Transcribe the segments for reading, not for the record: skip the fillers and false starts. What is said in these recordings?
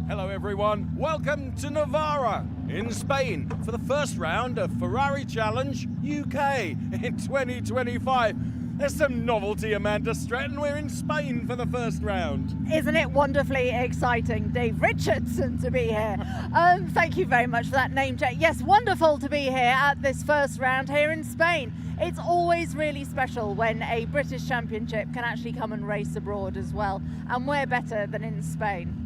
Hello everyone, welcome to Navarra in Spain for the first round of Ferrari Challenge UK in 2025. There's some novelty, Amanda Stratton. We're in Spain for the first round. Isn't it wonderfully exciting, Dave Richardson, to be here? Thank you very much for that name check. Yes, wonderful to be here at this first round here in Spain. It's always really special when a British championship can actually come and race abroad as well. And where better than in Spain?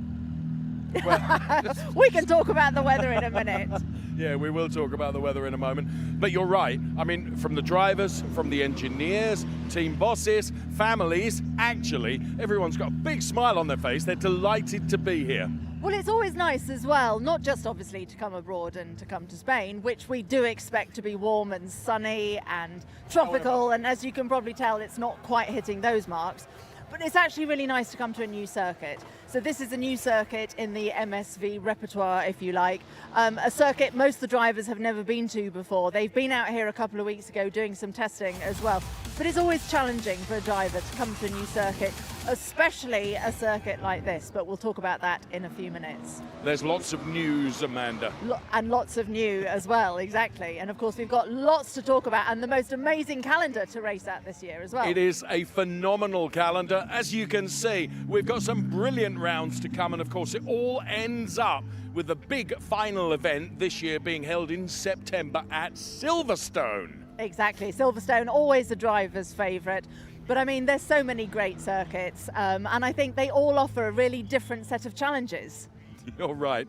Well, we can talk about the weather in a minute. Yeah, we will talk about the weather in a moment. But you're right. I mean, from the drivers, from the engineers, team bosses, families, actually, everyone's got a big smile on their face. They're delighted to be here. Well, it's always nice as well, not just obviously to come abroad and to come to Spain, which we do expect to be warm and sunny and tropical, and as you can probably tell, it's not quite hitting those marks. But it's actually really nice to come to a new circuit. So this is a new circuit in the MSV repertoire, if you like. A circuit most of the drivers have never been to before. They've been out here a couple of weeks ago doing some testing as well. But it's always challenging for a driver to come to a new circuit, especially a circuit like this. But we'll talk about that in a few minutes. There's lots of news, Amanda. And lots of new as well, exactly. And of course, we've got lots to talk about and the most amazing calendar to race at this year as well. It is a phenomenal calendar. As you can see, we've got some brilliant rounds to come, and of course it all ends up with the big final event this year being held in September at Silverstone. Exactly, Silverstone, always a driver's favourite. But I mean, there's so many great circuits, and I think they all offer a really different set of challenges. You're right.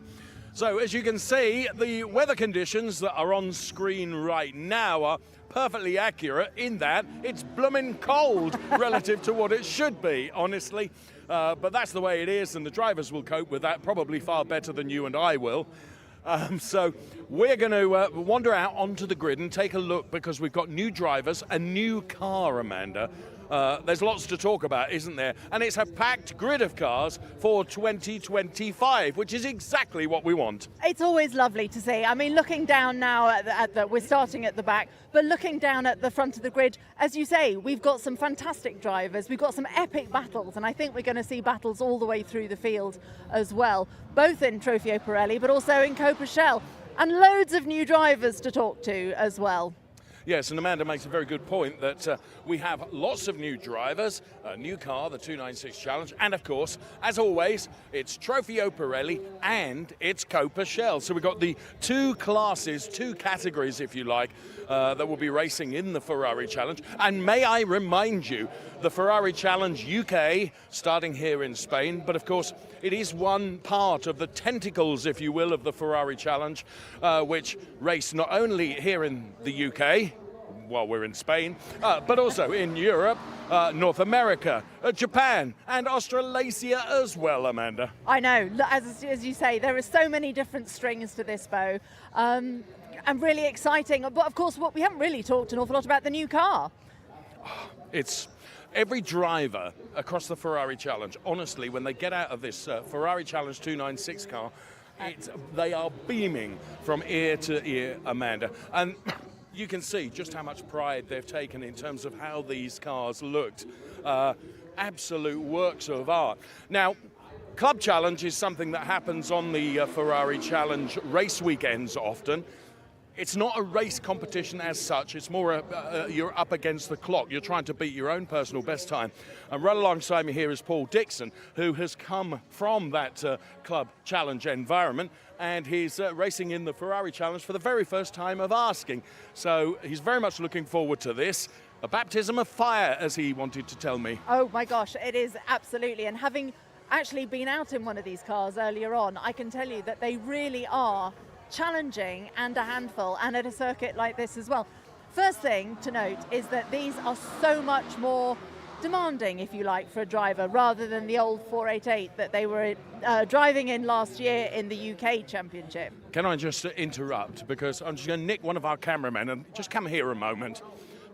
So as you can see, the weather conditions that are on screen right now are perfectly accurate in that it's blooming cold relative to what it should be, honestly. But that's the way it is, and the drivers will cope with that probably far better than you and I will. So we're going to wander out onto the grid and take a look, because we've got new drivers, a new car, Amanda. There's lots to talk about, isn't there? And it's a packed grid of cars for 2025, which is exactly what we want. It's always lovely to see. I mean, looking down now we're starting at the back, but looking down at the front of the grid, as you say, we've got some fantastic drivers. We've got some epic battles, and I think we're going to see battles all the way through the field as well, both in Trofeo Pirelli, but also in Copa-Shell, and loads of new drivers to talk to as well. Yes, and Amanda makes a very good point that we have lots of new drivers, a new car, the 296 Challenge, and of course, as always, it's Trofeo Pirelli and it's Copa-Shell. So we've got the two classes, two categories, if you like, that will be racing in the Ferrari Challenge. And may I remind you, the Ferrari Challenge UK, starting here in Spain, but of course, it is one part of the tentacles, if you will, of the Ferrari Challenge, which race not only here in the UK, while we're in Spain, but also in Europe, North America, Japan, and Australasia as well, Amanda. I know, as you say, there are so many different strings to this bow, and really exciting. But of course, what we haven't really talked an awful lot about the new car. It's every driver across the Ferrari Challenge, honestly, when they get out of this Ferrari Challenge 296 car, they are beaming from ear to ear, Amanda. And you can see just how much pride they've taken in terms of how these cars looked. Absolute works of art. Now, Club Challenge is something that happens on the Ferrari Challenge race weekends often. It's not a race competition as such, it's more you're up against the clock. You're trying to beat your own personal best time. And right alongside me here is Paul Dixon, who has come from that Club Challenge environment, and he's racing in the Ferrari Challenge for the very first time of asking. So he's very much looking forward to this. A baptism of fire, as he wanted to tell me. Oh my gosh, it is absolutely. And having actually been out in one of these cars earlier on, I can tell you that they really are challenging and a handful, and at a circuit like this as well. First thing to note is that these are so much more demanding, if you like, for a driver, rather than the old 488 that they were driving in last year in the UK Championship. Can I just interrupt, because I'm just going to nick one of our cameramen and just come here a moment,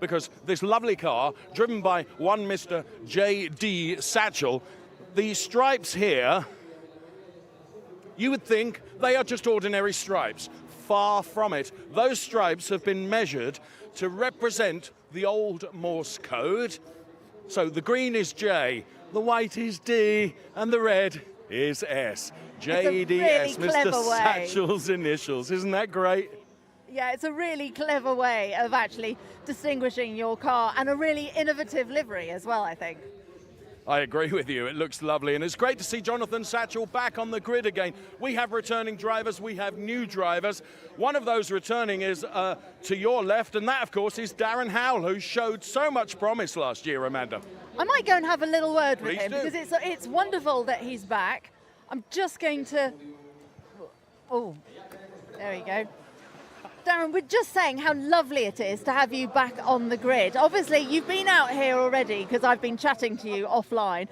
because this lovely car, driven by one Mr. J.D. Satchel, the stripes here, you would think they are just ordinary stripes. Far from it. Those stripes have been measured to represent the old Morse code. So the green is J, the white is D, and the red is S. It's a really JDS, clever Mr. way. Satchel's initials. Isn't that great? Yeah, it's a really clever way of actually distinguishing your car, and a really innovative livery as well, I think. I agree with you. It looks lovely, and it's great to see Jonathan Satchel back on the grid again. We have returning drivers, we have new drivers. One of those returning is to your left, and that, of course, is Darren Howell, who showed so much promise last year, Amanda. I might go and have a little word with Please him, do. because it's wonderful that he's back. I'm just going to... Oh, there we go. Darren, we're just saying how lovely it is to have you back on the grid. Obviously, you've been out here already, because I've been chatting to you offline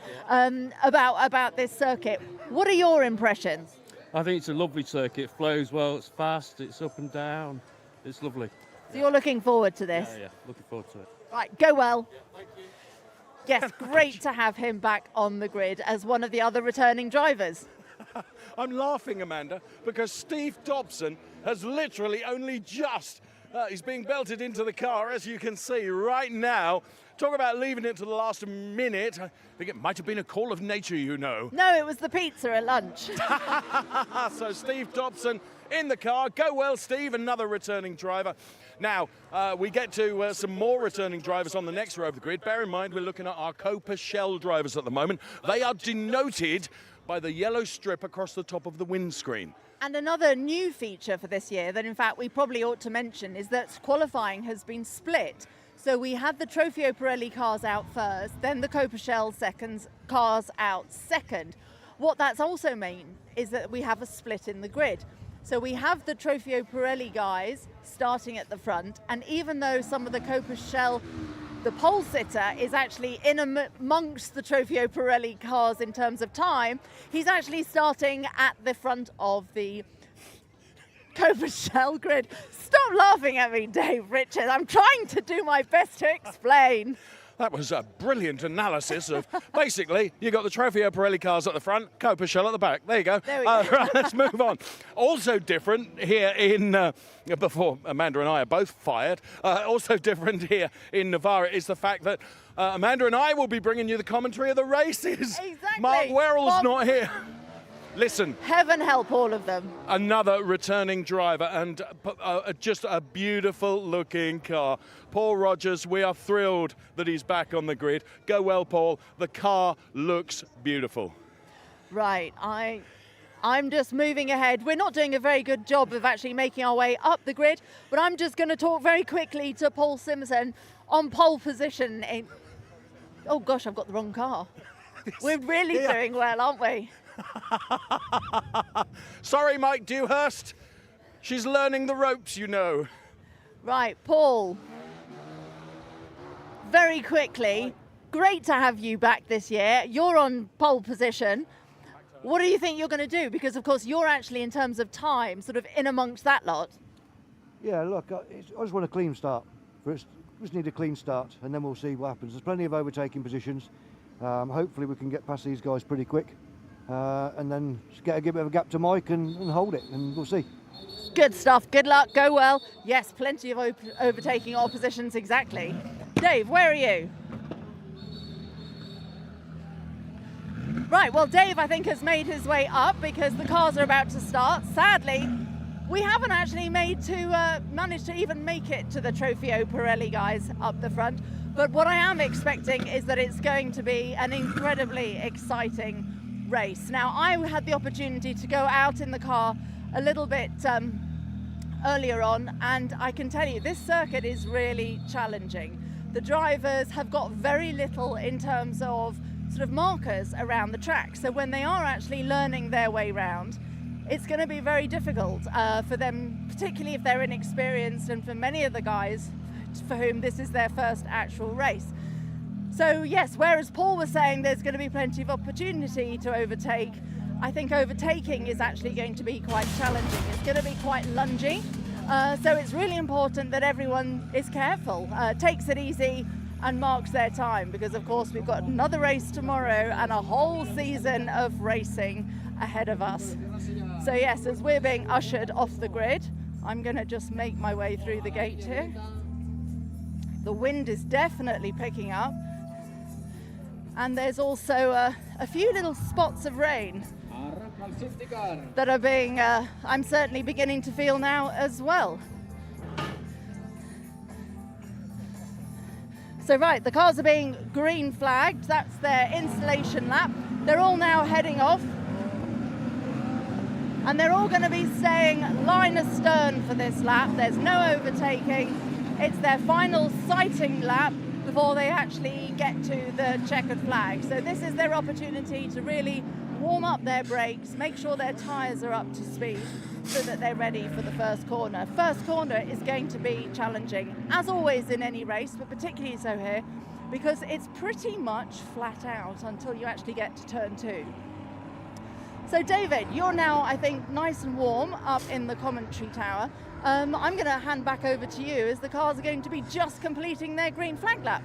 about this circuit. What are your impressions? I think it's a lovely circuit. It flows well, it's fast, it's up and down. It's lovely. So you're looking forward to this? Yeah, looking forward to it. Right, go well. Yes, great to have him back on the grid as one of the other returning drivers. I'm laughing, Amanda, because Steve Dobson has literally only just, he's being belted into the car, as you can see right now. Talk about leaving it to the last minute. I think it might have been a call of nature, you know. No, it was the pizza at lunch. So Steve Dobson in the car. Go well, Steve, another returning driver. Now, we get to some more returning drivers on the next row of the grid. Bear in mind, we're looking at our Copa Shell drivers at the moment. They are denoted by the yellow strip across the top of the windscreen. And another new feature for this year that in fact we probably ought to mention is that qualifying has been split. So we had the Trofeo Pirelli cars out first, then the Copa Shell cars out second. What that's also mean is that we have a split in the grid. So we have the Trofeo Pirelli guys starting at the front, and even though some of the Copa Shell, the pole sitter is actually in amongst the Trofeo Pirelli cars in terms of time, he's actually starting at the front of the Copa Shell grid. Stop laughing at me, Dave Richard. I'm trying to do my best to explain. That was a brilliant analysis of, basically, you got the Trofeo Pirelli cars at the front, Copa Shell at the back. There you go. There we go. Right, let's move on. Also different here in, before Amanda and I are both fired, also different here in Navarra is the fact that Amanda and I will be bringing you the commentary of the races. Exactly. Mark Werrell's not here. Listen. Heaven help all of them. Another returning driver, and just a beautiful looking car. Paul Rogers, we are thrilled that he's back on the grid. Go well, Paul. The car looks beautiful. Right, I'm just moving ahead. We're not doing a very good job of actually making our way up the grid, but I'm just going to talk very quickly to Paul Simpson on pole position. Oh gosh, I've got the wrong car. We're really doing well, aren't we? Sorry, Mike Dewhurst. She's learning the ropes, you know. Right, Paul. Very quickly, great to have you back this year. You're on pole position. What do you think you're going to do? Because, of course, you're actually, in terms of time, sort of in amongst that lot. Yeah, look, I just want a clean start. First, just need a clean start, and then we'll see what happens. There's plenty of overtaking positions. Hopefully we can get past these guys pretty quick. And then just give a bit of a gap to Mike and hold it, and we'll see. Good stuff. Good luck. Go well. Yes, plenty of overtaking oppositions, exactly. Dave, where are you? Right, well, Dave, I think, has made his way up because the cars are about to start. Sadly, we haven't actually managed to even make it to the Trofeo Pirelli guys up the front. But what I am expecting is that it's going to be an incredibly exciting race. Now, I had the opportunity to go out in the car a little bit earlier on, and I can tell you this circuit is really challenging. The drivers have got very little in terms of sort of markers around the track, so when they are actually learning their way round, it's going to be very difficult for them, particularly if they're inexperienced, and for many of the guys for whom this is their first actual race. So yes, whereas Paul was saying there's going to be plenty of opportunity to overtake, I think overtaking is actually going to be quite challenging. It's going to be quite lungy. So it's really important that everyone is careful, takes it easy and marks their time, because of course we've got another race tomorrow and a whole season of racing ahead of us. So yes, as we're being ushered off the grid, I'm going to just make my way through the gate here. The wind is definitely picking up. And there's also a few little spots of rain that are being, I'm certainly beginning to feel now as well. So right, the cars are being green flagged. That's their installation lap. They're all now heading off. And they're all going to be staying line astern for this lap. There's no overtaking. It's their final sighting lap before they actually get to the checkered flag. So this is their opportunity to really warm up their brakes, make sure their tyres are up to speed so that they're ready for the first corner. First corner is going to be challenging, as always in any race, but particularly so here, because it's pretty much flat out until you actually get to turn 2. So David, you're now, I think, nice and warm up in the commentary tower. I'm going to hand back over to you as the cars are going to be just completing their green flag lap.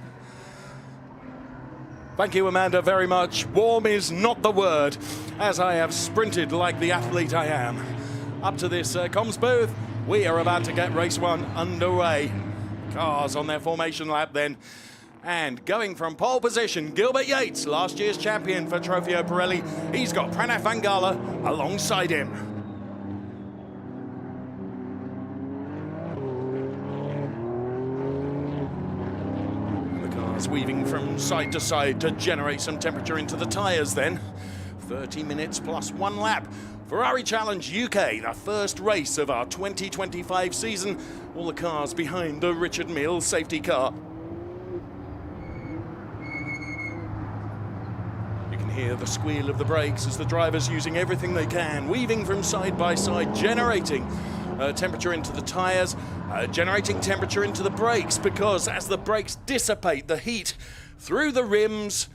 Thank you, Amanda, very much. Warm is not the word, as I have sprinted like the athlete I am. Up to this comms booth, we are about to get race 1 underway. Cars on their formation lap then. And going from pole position, Gilbert Yates, last year's champion for Trofeo Pirelli. He's got Pranav Vangala alongside him. And the car's weaving from side to side to generate some temperature into the tyres then. 30 minutes plus 1 lap. Ferrari Challenge UK, the first race of our 2025 season. All the cars behind the Richard Mille safety car. Hear the squeal of the brakes as the drivers using everything they can, weaving from side by side, generating temperature into the tyres, generating temperature into the brakes, because as the brakes dissipate the heat through the rims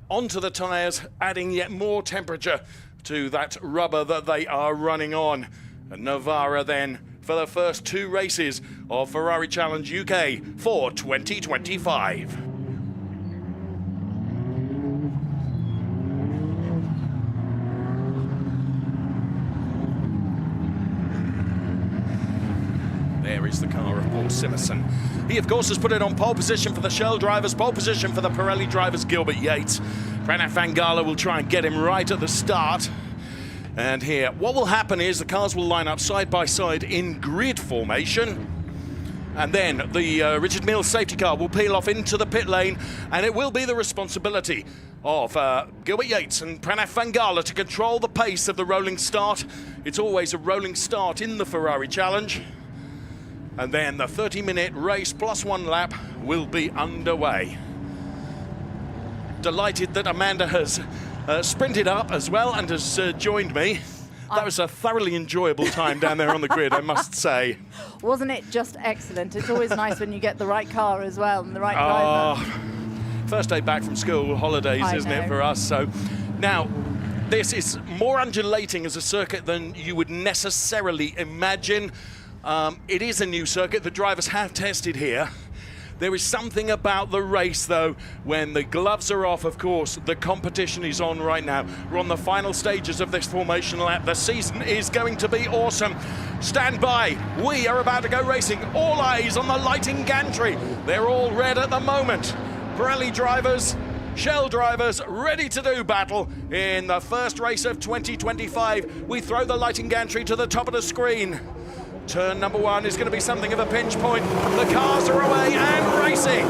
onto the tyres, adding yet more temperature to that rubber that they are running on. And Navarra then for the first 2 races of Ferrari Challenge UK for 2025. There is the car of Paul Simerson. He, of course, has put it on pole position for the Shell drivers, pole position for the Pirelli drivers, Gilbert Yates. Pranav Vangala will try and get him right at the start. And here, what will happen is the cars will line up side by side in grid formation. And then the Richard Mille safety car will peel off into the pit lane, and it will be the responsibility of Gilbert Yates and Pranav Vangala to control the pace of the rolling start. It's always a rolling start in the Ferrari Challenge. And then the 30-minute race plus 1 lap will be underway. Delighted that Amanda has sprinted up as well and has joined me. That was a thoroughly enjoyable time down there on the grid, I must say. Wasn't it just excellent? It's always nice when you get the right car as well and the right driver. First day back from school holidays, isn't it, for us? So now, this is more undulating as a circuit than you would necessarily imagine. It is a new circuit the drivers have tested here. There is something about the race, though, when the gloves are off, of course, the competition is on right now. We're on the final stages of this formation lap. The season is going to be awesome. Stand by. We are about to go racing. All eyes on the lighting gantry. They're all red at the moment. Pirelli drivers, Shell drivers ready to do battle in the first race of 2025. We throw the lighting gantry to the top of the screen. Turn number 1 is going to be something of a pinch point. The cars are away and racing.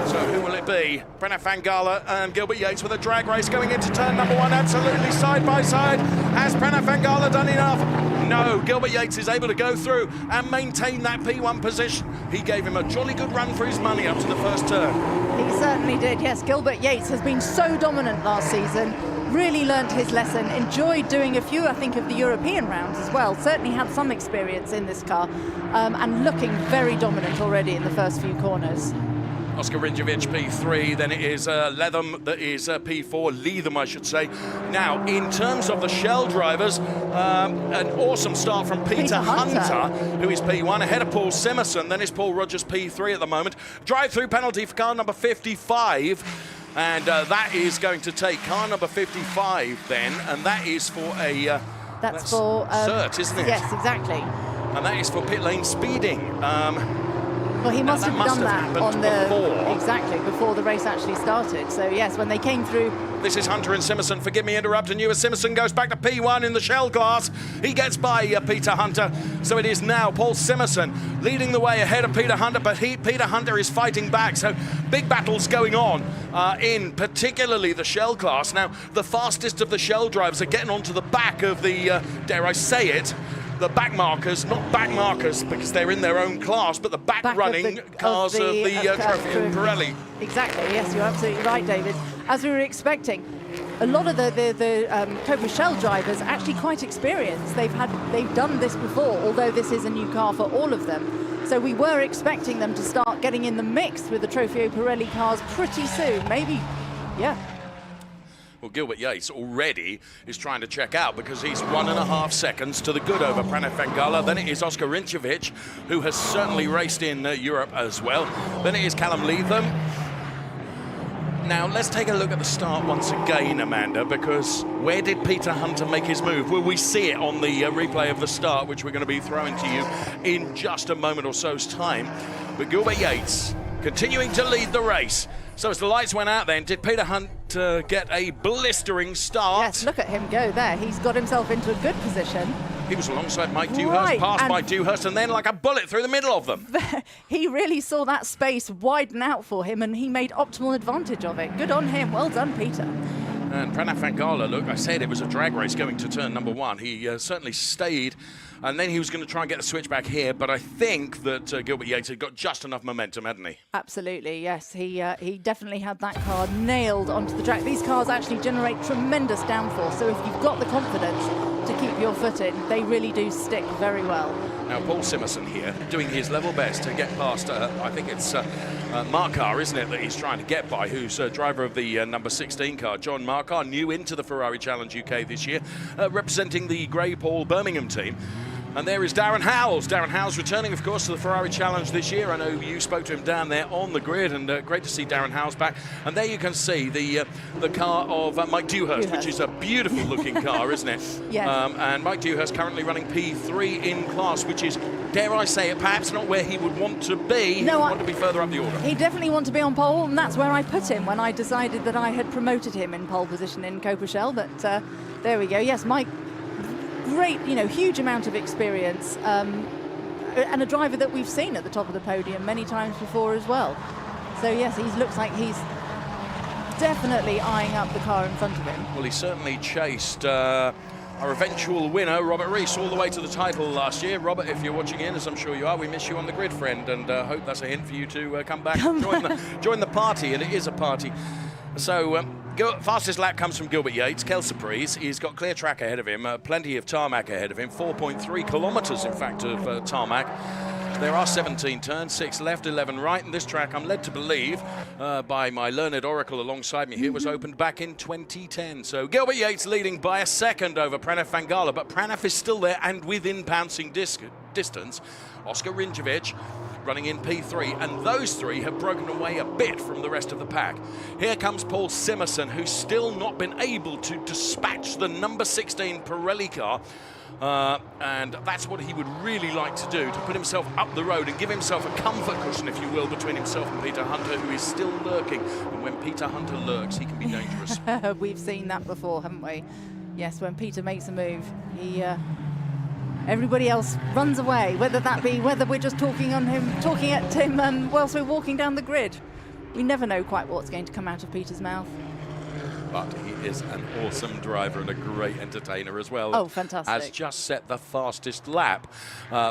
So who will it be? Pranav Vangala and Gilbert Yates with a drag race going into turn number 1, absolutely side by side. Has Pranav Vangala done enough? No, Gilbert Yates is able to go through and maintain that P1 position. He gave him a jolly good run for his money up to the first turn. He certainly did, yes. Gilbert Yates has been so dominant last season. Really learnt his lesson, enjoyed doing a few, I think, of the European rounds as well. Certainly had some experience in this car and looking very dominant already in the first few corners. Oscar Rinjovic, P3, then it is Leatham that is P4, Leatham I should say. Now, in terms of the Shell drivers, an awesome start from Peter Hunter, who is P1, ahead of Paul Simerson, then is Paul Rogers P3 at the moment. Drive-through penalty for car number 55. And that is going to take car number 55 then, and that is for a... that's for... cert, isn't it? Yes, exactly. And that is for pit lane speeding. Well, he must Now, have that done must that have on happened before the race actually started. So yes, when they came through. This is Hunter and Simerson. Forgive me interrupting you as Simerson goes back to P1 in the shell class. He gets by Peter Hunter. So it is now Paul Simerson leading the way ahead of Peter Hunter, but Peter Hunter is fighting back. So big battles going on in particularly the shell class. Now, the fastest of the shell drivers are getting onto the back of the, dare I say it, the back markers, not back markers because they're in their own class, but the back running cars of the Trophy Pirelli. Exactly, yes, you're absolutely right, David. As we were expecting, a lot of the Cobra Shell drivers are actually quite experienced. They've done this before, although this is a new car for all of them. So we were expecting them to start getting in the mix with the Trofeo Pirelli cars pretty soon, maybe, yeah. Well, Gilbert Yates already is trying to check out because he's 1.5 seconds to the good over Pranav Vengala. Then it is Oscar Rinčević, who has certainly raced in Europe as well. Then it is Callum Leatham. Now, let's take a look at the start once again, Amanda, because where did Peter Hunter make his move? Will we see it on the replay of the start, which we're going to be throwing to you in just a moment or so's time? But Gilbert Yates continuing to lead the race. So as the lights went out then, did Peter Hunter get a blistering start? Yes, look at him go there. He's got himself into a good position. He was alongside Mike Dewhurst, passed by Dewhurst, and then like a bullet through the middle of them. He really saw that space widen out for him, and he made optimal advantage of it. Good on him. Well done, Peter. And Pranav Vengala, look, I said it was a drag race going to turn number 1. He certainly stayed, and then he was going to try and get the switch back here, but I think that Gilbert Yates had got just enough momentum, hadn't he? Absolutely, yes. He definitely had that car nailed onto the track. These cars actually generate tremendous downforce, so if you've got the confidence to keep your foot in, they really do stick very well. Now, Paul Simerson here doing his level best to get past, I think it's Markar, isn't it, that he's trying to get by, who's driver of the number 16 car. John Markar, new into the Ferrari Challenge UK this year, representing the Grey Paul Birmingham team. And there is Darren Howells. Darren Howells returning, of course, to the Ferrari Challenge this year. I know you spoke to him down there on the grid, and great to see Darren Howells back. And there you can see the car of Mike Dewhurst, which is a beautiful-looking car, isn't it? Yes. And Mike Dewhurst currently running P3 in class, which is, dare I say it, perhaps not where he would want to be. No, he would want to be further up the order. He definitely wanted to be on pole, and that's where I put him when I decided that I had promoted him in pole position in Cobra Shell. But there we go. Yes, Mike. Great, huge amount of experience, and a driver that we've seen at the top of the podium many times before as well. So yes, he looks like he's definitely eyeing up the car in front of him. Well, he certainly chased our eventual winner, Robert Rees, all the way to the title last year. Robert, if you're watching in, as I'm sure you are, we miss you on the grid, friend, and hope that's a hint for you to come back and join the party, and it is a party. So, fastest lap comes from Gilbert Yates, Quelle Surprise. He's got clear track ahead of him, plenty of tarmac ahead of him, 4.3 kilometres, in fact, of tarmac. There are 17 turns, 6 left, 11 right, and this track, I'm led to believe, by my learned oracle alongside me here, was opened back in 2010. So Gilbert Yates leading by a second over Pranav Vengala, but Pranav is still there and within pouncing distance. Oscar Rinčević running in P3, and those three have broken away a bit from the rest of the pack. Here comes Paul Simerson, who's still not been able to dispatch the number 16 Pirelli car. And that's what he would really like to do, to put himself up the road and give himself a comfort cushion, if you will, between himself and Peter Hunter, who is still lurking. And when Peter Hunter lurks, he can be dangerous. We've seen that before, haven't we? Yes, when Peter makes a move, everybody else runs away, whether we're just talking at him whilst we're walking down the grid. We never know quite what's going to come out of Peter's mouth. But he is an awesome driver and a great entertainer as well. Oh, fantastic. Has just set the fastest lap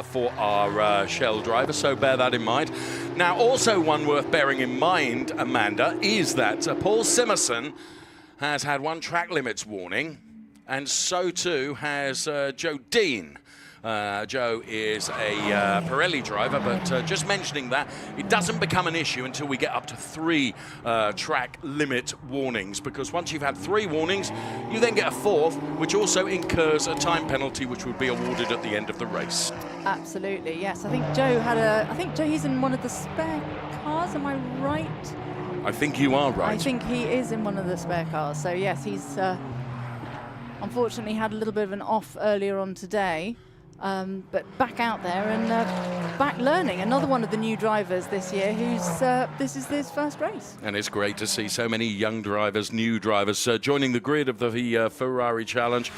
for our Shell driver, so bear that in mind. Now, also one worth bearing in mind, Amanda, is that Paul Simerson has had one track limits warning, and so too has Joe Dean. Joe is a Pirelli driver, but just mentioning that, it doesn't become an issue until we get up to 3 track limit warnings, because once you've had 3 warnings, you then get a 4th, which also incurs a time penalty, which would be awarded at the end of the race. Absolutely, yes. I think Joe, he's in one of the spare cars, am I right? I think you are right. I think he is in one of the spare cars, so yes, he's unfortunately had a little bit of an off earlier on today. But back out there and back learning. Another one of the new drivers this year who's this is his first race. And it's great to see so many young drivers, new drivers, joining the grid of the Ferrari Challenge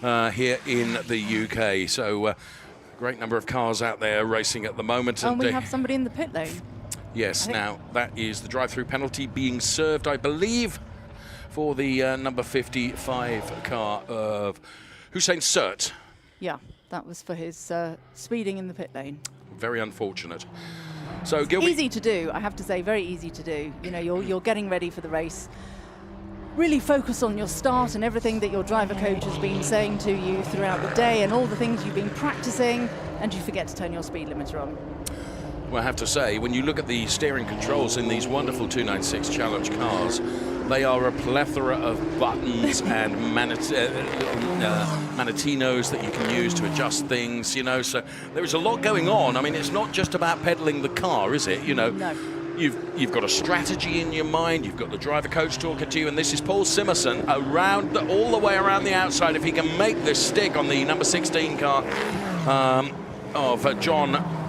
here in the UK. So great number of cars out there racing at the moment. And we have somebody in the pit lane. Yes, now that is the drive-through penalty being served, I believe, for the number 55 car of Hussein Sert. Yeah, that was for his speeding in the pit lane. Very unfortunate. So Gilby, easy to do, I have to say, very easy to do. You know, you're getting ready for the race. Really focus on your start and everything that your driver coach has been saying to you throughout the day and all the things you've been practicing, and you forget to turn your speed limiter on. well, I have to say, when you look at the steering controls in these wonderful 296 Challenge cars, they are a plethora of buttons and manatinos that you can use to adjust things, you know, so there is a lot going on. I mean, it's not just about pedaling the car, is it? You know, no. You've got a strategy in your mind, you've got the driver coach talking to you, and this is Paul Simerson around all the way around the outside. If he can make this stick on the number 16 car of John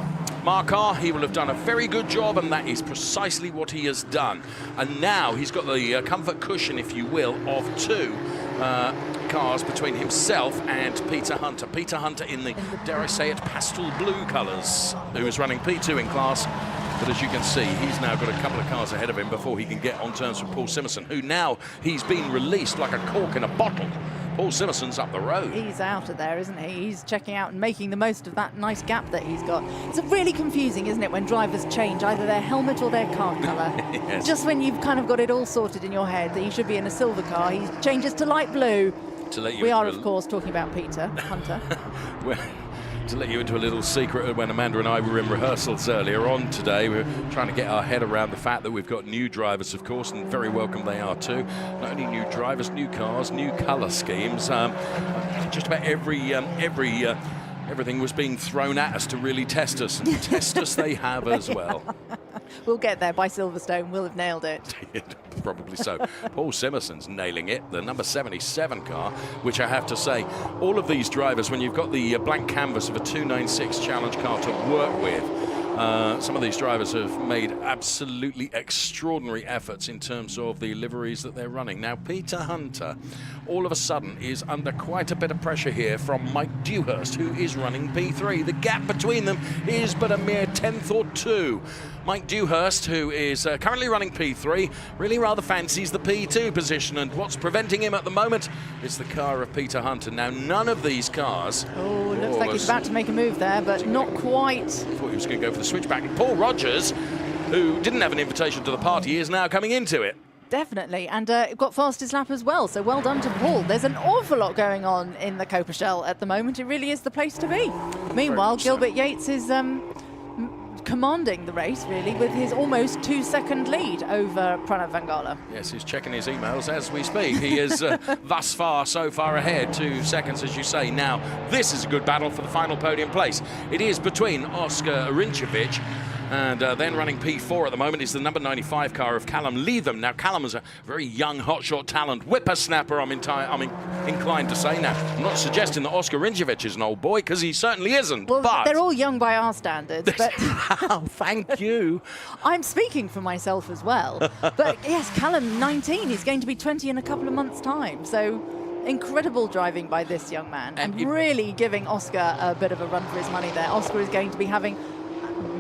Markar, he will have done a very good job, and that is precisely what he has done. And now he's got the comfort cushion, if you will, of two cars between himself and Peter Hunter. Peter Hunter in the, dare I say it, pastel blue colours, who is running P2 in class. But as you can see, he's now got a couple of cars ahead of him before he can get on terms with Paul Simerson, who now he's been released like a cork in a bottle. Paul Simerson's up the road. He's out of there, isn't he? He's checking out and making the most of that nice gap that he's got. It's really confusing, isn't it, when drivers change either their helmet or their car colour. Yes. Just when you've kind of got it all sorted in your head that you should be in a silver car, he changes to light blue. We are, of course, talking about Peter Hunter. To let you into a little secret, when Amanda and I were in rehearsals earlier on today, we were trying to get our head around the fact that we've got new drivers, of course, and very welcome they are too. Not only new drivers, new cars, new colour schemes. Just about everything was being thrown at us to really test us, and test us they have as well. We'll get there by Silverstone. We'll have nailed it. Probably so. Paul Simerson's nailing it, the number 77 car, which I have to say, all of these drivers, when you've got the blank canvas of a 296 Challenge car to work with, some of these drivers have made absolutely extraordinary efforts in terms of the liveries that they're running. Now, Peter Hunter, all of a sudden, is under quite a bit of pressure here from Mike Dewhurst, who is running P3. The gap between them is but a mere 10th or 2. Mike Dewhurst, who is currently running P3, really rather fancies the P2 position, and what's preventing him at the moment is the car of Peter Hunter. Now, none of these cars... Oh, looks like he's about to make a move there, but not quite. I thought he was going to go for the switchback. Paul Rogers, who didn't have an invitation to the party, is now coming into it. Definitely, and got fastest lap as well, so well done to Paul. There's an awful lot going on in the Copa Shell at the moment. It really is the place to be. Meanwhile, Gilbert Yates is commanding the race, really, with his almost 2-second lead over Pranav Vangala. Yes, he's checking his emails as we speak. He is thus far, so far ahead, 2 seconds, as you say. Now, this is a good battle for the final podium place. It is between Oscar Rinčević and then running P4 at the moment is the number 95 car of Callum Leatham. Now, Callum is a very young, hotshot talent, whippersnapper, I'm inclined to say. Now, I'm not suggesting that Oscar Rinčević is an old boy, because he certainly isn't. Well, but they're all young by our standards, but... Oh, thank you. I'm speaking for myself as well. But yes, Callum, 19, he's going to be 20 in a couple of months' time. So incredible driving by this young man, and really giving Oscar a bit of a run for his money there. Oscar is going to be having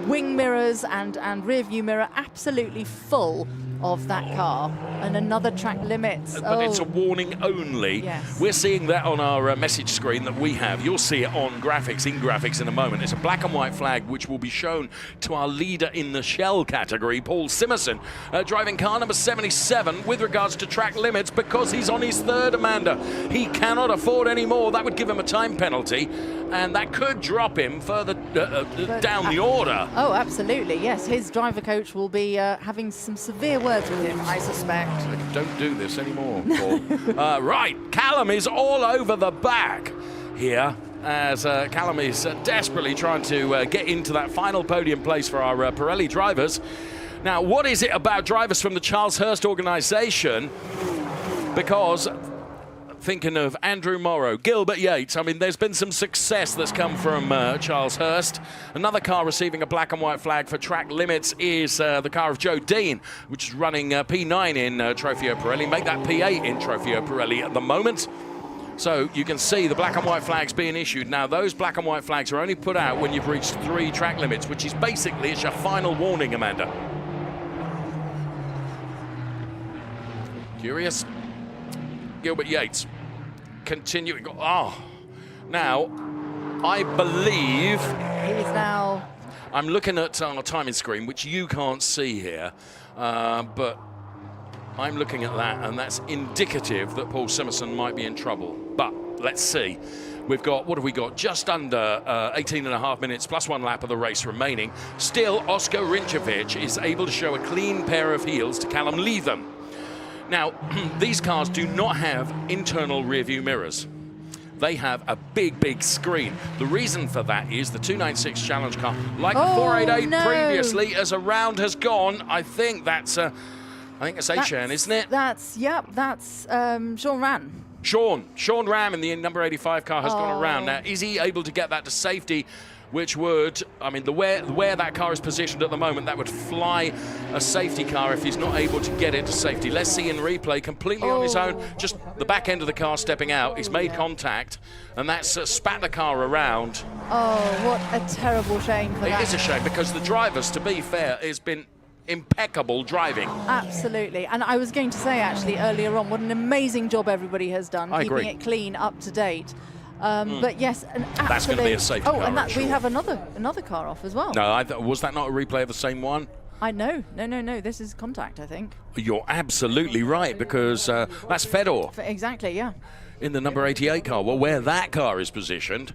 wing mirrors and rear view mirror absolutely full of that car, and another track limit. But it's a warning only. Yes. We're seeing that on our message screen that we have. You'll see it on graphics in a moment. It's a black and white flag which will be shown to our leader in the shell category, Paul Simerson, driving car number 77 with regards to track limits, because he's on his third, Amanda. He cannot afford any more. That would give him a time penalty, and that could drop him further down the order. Oh, absolutely, yes. His driver coach will be having some severe words with him, I suspect. Don't do this anymore, Paul. Right, Callum is all over the back here, as Callum is desperately trying to get into that final podium place for our Pirelli drivers. Now, what is it about drivers from the Charles Hurst organisation? Because thinking of Andrew Morrow, Gilbert Yates. I mean, there's been some success that's come from Charles Hurst. Another car receiving a black and white flag for track limits is the car of Joe Dean, which is running P9 in Trofeo Pirelli. Make that P8 in Trofeo Pirelli at the moment. So you can see the black and white flags being issued. Now, those black and white flags are only put out when you've reached 3 track limits, which is basically it's your final warning, Amanda. Curious. Gilbert Yates continuing. Oh, now I believe He's now. I'm looking at our timing screen, which you can't see here, but I'm looking at that, and that's indicative that Paul Simerson might be in trouble. But let's see. We've got, what have we got? Just under 18 and a half minutes plus 1 lap of the race remaining. Still, Oscar Rinčević is able to show a clean pair of heels to Callum Leatham. Now, these cars do not have internal rear-view mirrors. They have a big, big screen. The reason for that is the 296 Challenge car, like the 488 no. previously, as a round has gone. I think that's A-Chan, isn't it? That's Sean Ran. Sean Ram in the number 85 car has gone around. Now, is he able to get that to safety? Which would, I mean, where that car is positioned at the moment, that would fly a safety car if he's not able to get it to safety. Let's see in replay, completely on his own, just the back end of the car stepping out. He's made contact, and that's spat the car around. Oh, what a terrible shame for that. It is a shame, because the drivers, to be fair, has been impeccable driving. Absolutely. And I was going to say, actually, earlier on, what an amazing job everybody has done, keeping it clean, up to date. But yes, an absolute... That's going to be a safety car. Oh, and we have another car off as well. No, was that not a replay of the same one? No. This is contact, I think. You're absolutely right, because that's Fedor. Exactly, yeah. In the number 88 car. Well, where that car is positioned,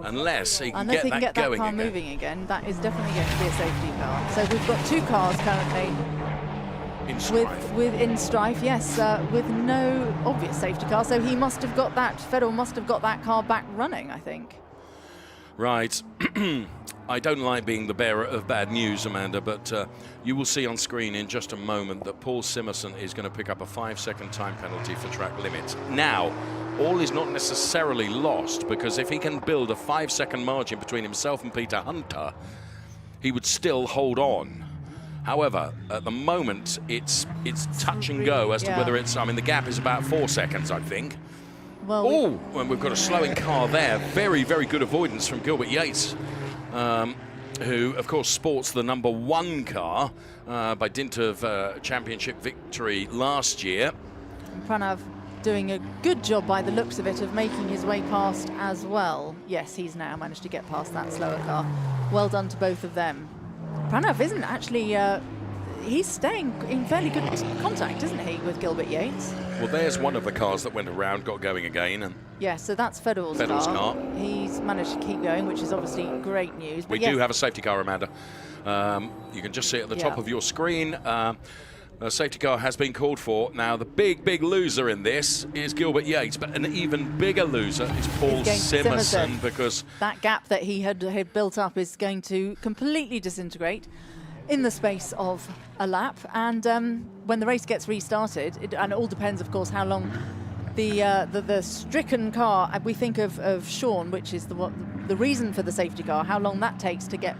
unless he can get that going car again. moving again, that is definitely going to be a safety car. So we've got 2 cars currently. In strife. In strife, yes, with no obvious safety car. So he must have got that, Fedor must have got that car back running, I think. Right. I don't like being the bearer of bad news, Amanda, but you will see on screen in just a moment that Paul Simerson is going to pick up a 5-second time penalty for track limits. Now, all is not necessarily lost, because if he can build a 5-second margin between himself and Peter Hunter, he would still hold on. However, at the moment, it's touch and go as to whether it's... I mean, the gap is about 4 seconds, I think. Well, and we've got a slowing car there. Very, very good avoidance from Gilbert Yates, who, of course, sports the number 1 car by dint of championship victory last year. Pranav doing a good job by the looks of it of making his way past as well. Yes, he's now managed to get past that slower car. Well done to both of them. Pranav isn't actually, he's staying in fairly good contact, isn't he, with Gilbert Yates? Well, there's one of the cars that went around, got going again. And yeah, so that's Fedor's car. He's managed to keep going, which is obviously great news. But we do have a safety car, Amanda. You can just see it at the top of your screen. A safety car has been called for. Now, the big, big loser in this is Gilbert Yates, but an even bigger loser is Paul Simerson, because that gap that he had built up is going to completely disintegrate in the space of a lap. And when the race gets restarted, and it all depends, of course, how long the stricken car, we think of Sean, which is the reason for the safety car, how long that takes to get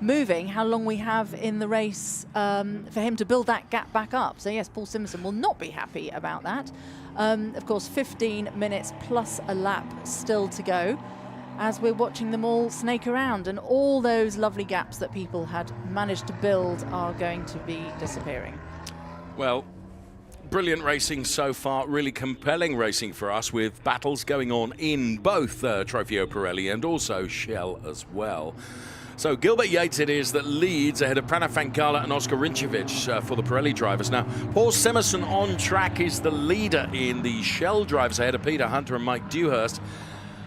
moving, how long we have in the race for him to build that gap back up. So yes, Paul Simerson will not be happy about that. Of course, 15 minutes plus a lap still to go as we're watching them all snake around, and all those lovely gaps that people had managed to build are going to be disappearing. Well, brilliant racing so far, really compelling racing for us, with battles going on in both Trofeo Pirelli and also Shell as well. So Gilbert Yates it is that leads ahead of Pranav Fankala and Oscar Rinčević for the Pirelli drivers. Now, Paul Simerson on track is the leader in the Shell drivers ahead of Peter Hunter and Mike Dewhurst.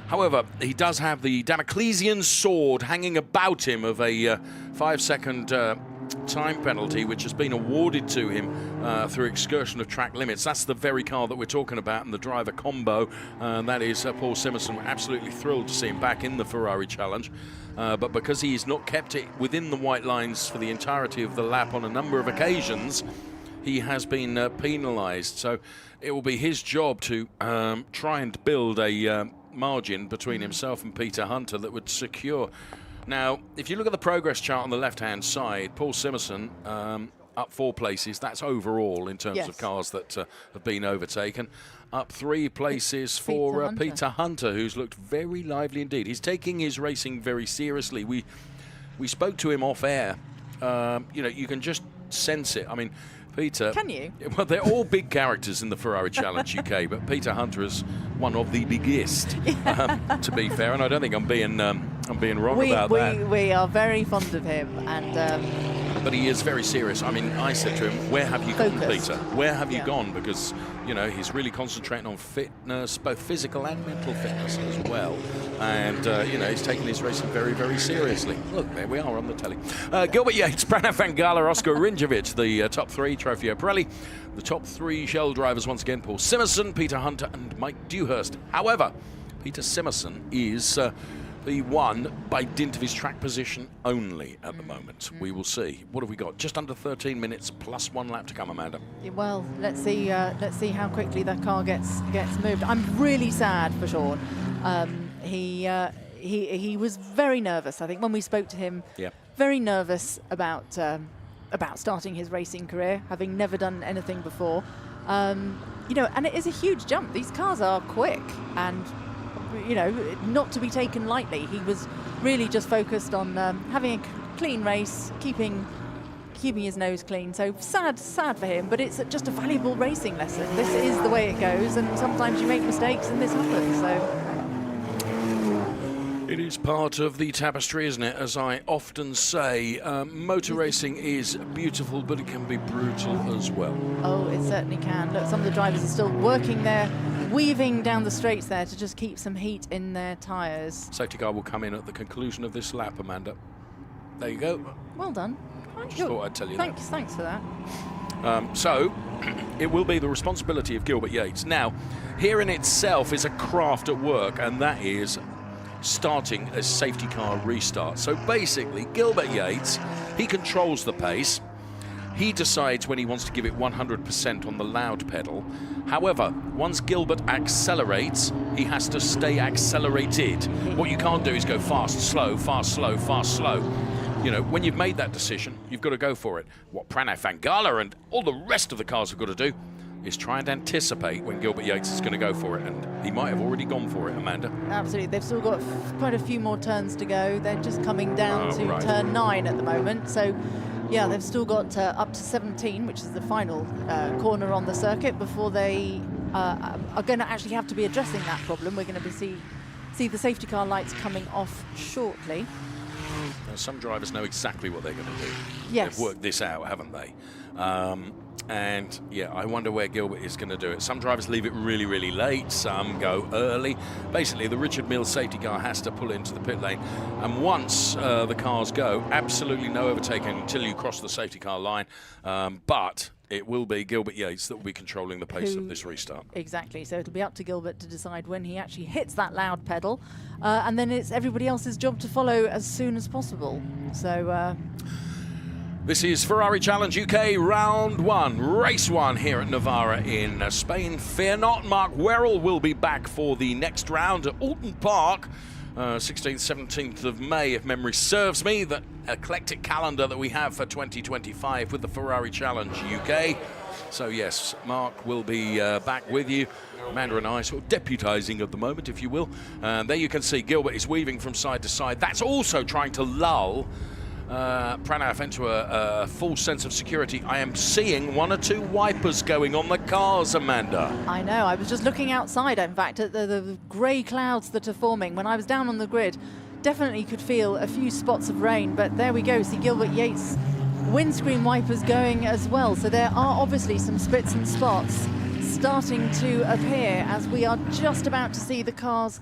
However, he does have the Damoclesian sword hanging about him of a 5-second time penalty, which has been awarded to him through excursion of track limits. That's the very car that we're talking about in the driver combo. That is Paul Simerson. We're absolutely thrilled to see him back in the Ferrari Challenge. But because he's not kept it within the white lines for the entirety of the lap on a number of occasions, he has been penalised. So it will be his job to try and build a margin between himself and Peter Hunter that would secure. Now, if you look at the progress chart on the left-hand side, Paul Simerson up 4 places. That's overall in terms of cars that have been overtaken. Up 3 places for Peter Hunter, who's looked very lively indeed. He's taking his racing very seriously. We spoke to him off air. You know, you can just sense it. I mean, Peter... Can you? Well, they're all big characters in the Ferrari Challenge UK, but Peter Hunter is one of the biggest, to be fair, and I don't think I'm being wrong about that. We are very fond of him, and... But he is very serious. I mean, I said to him, where have you gone, Peter? Where have you gone? Because, you know, he's really concentrating on fitness, both physical and mental fitness as well. And, you know, he's taking his racing very, very seriously. Look, there we are on the telly. Gilbert Yates, Pranav Vangala, Oscar Rinjovic, the top 3, Trofeo Pirelli. The top 3 Shell drivers, once again, Paul Simerson, Peter Hunter and Mike Dewhurst. However, Peter Simerson is... the one by dint of his track position only at the moment. We will see. What have we got? Just under 13 minutes plus 1 lap to come, Amanda. Well, let's see how quickly that car gets moved. I'm really sad for Sean. He was very nervous. I think when we spoke to him, very nervous about starting his racing career, having never done anything before. You know, and it is a huge jump. These cars are quick and, you know, not to be taken lightly. He was really just focused on having a clean race, keeping his nose clean. So sad for him, but it's just a valuable racing lesson. This is the way it goes, and sometimes you make mistakes, and this happens. So it is part of the tapestry, isn't it? As I often say, motor racing is beautiful, but it can be brutal as well. Oh, it certainly can. Look, some of the drivers are still working there, weaving down the straights there to just keep some heat in their tyres. Safety car will come in at the conclusion of this lap, Amanda. There you go. Well done. I just thought I'd tell you that. Thanks for that. So, it will be the responsibility of Gilbert Yates. Now, here in itself is a craft at work, and that is starting a safety car restart. So basically, Gilbert Yates, he controls the pace. He decides when he wants to give it 100% on the loud pedal. However, once Gilbert accelerates, he has to stay accelerated. What you can't do is go fast, slow, fast, slow, fast, slow. You know, when you've made that decision, you've got to go for it. What Pranav Vangala and all the rest of the cars have got to do is try and anticipate when Gilbert Yates is going to go for it, and he might have already gone for it, Amanda. Absolutely. They've still got quite a few more turns to go. They're just coming down to turn 9 at the moment. So, yeah, they've still got up to 17, which is the final corner on the circuit, before they are going to actually have to be addressing that problem. We're going to see the safety car lights coming off shortly. Now, some drivers know exactly what they're going to do. Yes. They've worked this out, haven't they? And yeah, I wonder where Gilbert is going to do it. Some drivers leave it really, really late. Some go early. Basically, the Richard Mills safety car has to pull into the pit lane. And once the cars go, absolutely no overtaking until you cross the safety car line. But it will be Gilbert Yates that will be controlling the pace of this restart. Exactly. So it'll be up to Gilbert to decide when he actually hits that loud pedal. And then it's everybody else's job to follow as soon as possible. So... This is Ferrari Challenge UK Round 1, Race 1 here at Navarra in Spain. Fear not, Mark Werrell will be back for the next round at Alton Park, 16th, 17th of May, if memory serves me. The eclectic calendar that we have for 2025 with the Ferrari Challenge UK. So yes, Mark will be back with you. Amanda and I sort of deputising at the moment, if you will. There you can see Gilbert is weaving from side to side. That's also trying to lull Pranav into a full sense of security. I am seeing 1 or 2 wipers going on the cars, Amanda. I know. I was just looking outside, in fact, at the grey clouds that are forming. When I was down on the grid, definitely could feel a few spots of rain. But there we go. See Gilbert Yates' windscreen wipers going as well. So there are obviously some spits and spots starting to appear as we are just about to see the cars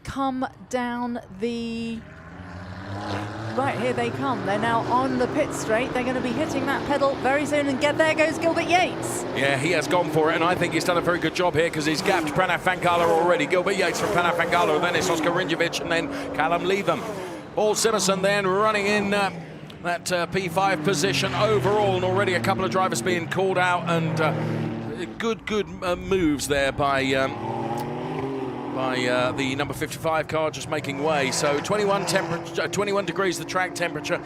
come down the... Right, here they come. They're now on the pit straight. They're going to be hitting that pedal very soon, and there goes Gilbert Yates. Yeah, he has gone for it, and I think he's done a very good job here because he's gapped Pranav Vangala already. Gilbert Yates from Pranav Vangala, then it's Oscar Rinjovic, and then Callum Leatham. Paul Simerson then running in that P5 position overall, and already a couple of drivers being called out, and good moves there by the number 55 car, just making way. So 21 degrees the track temperature,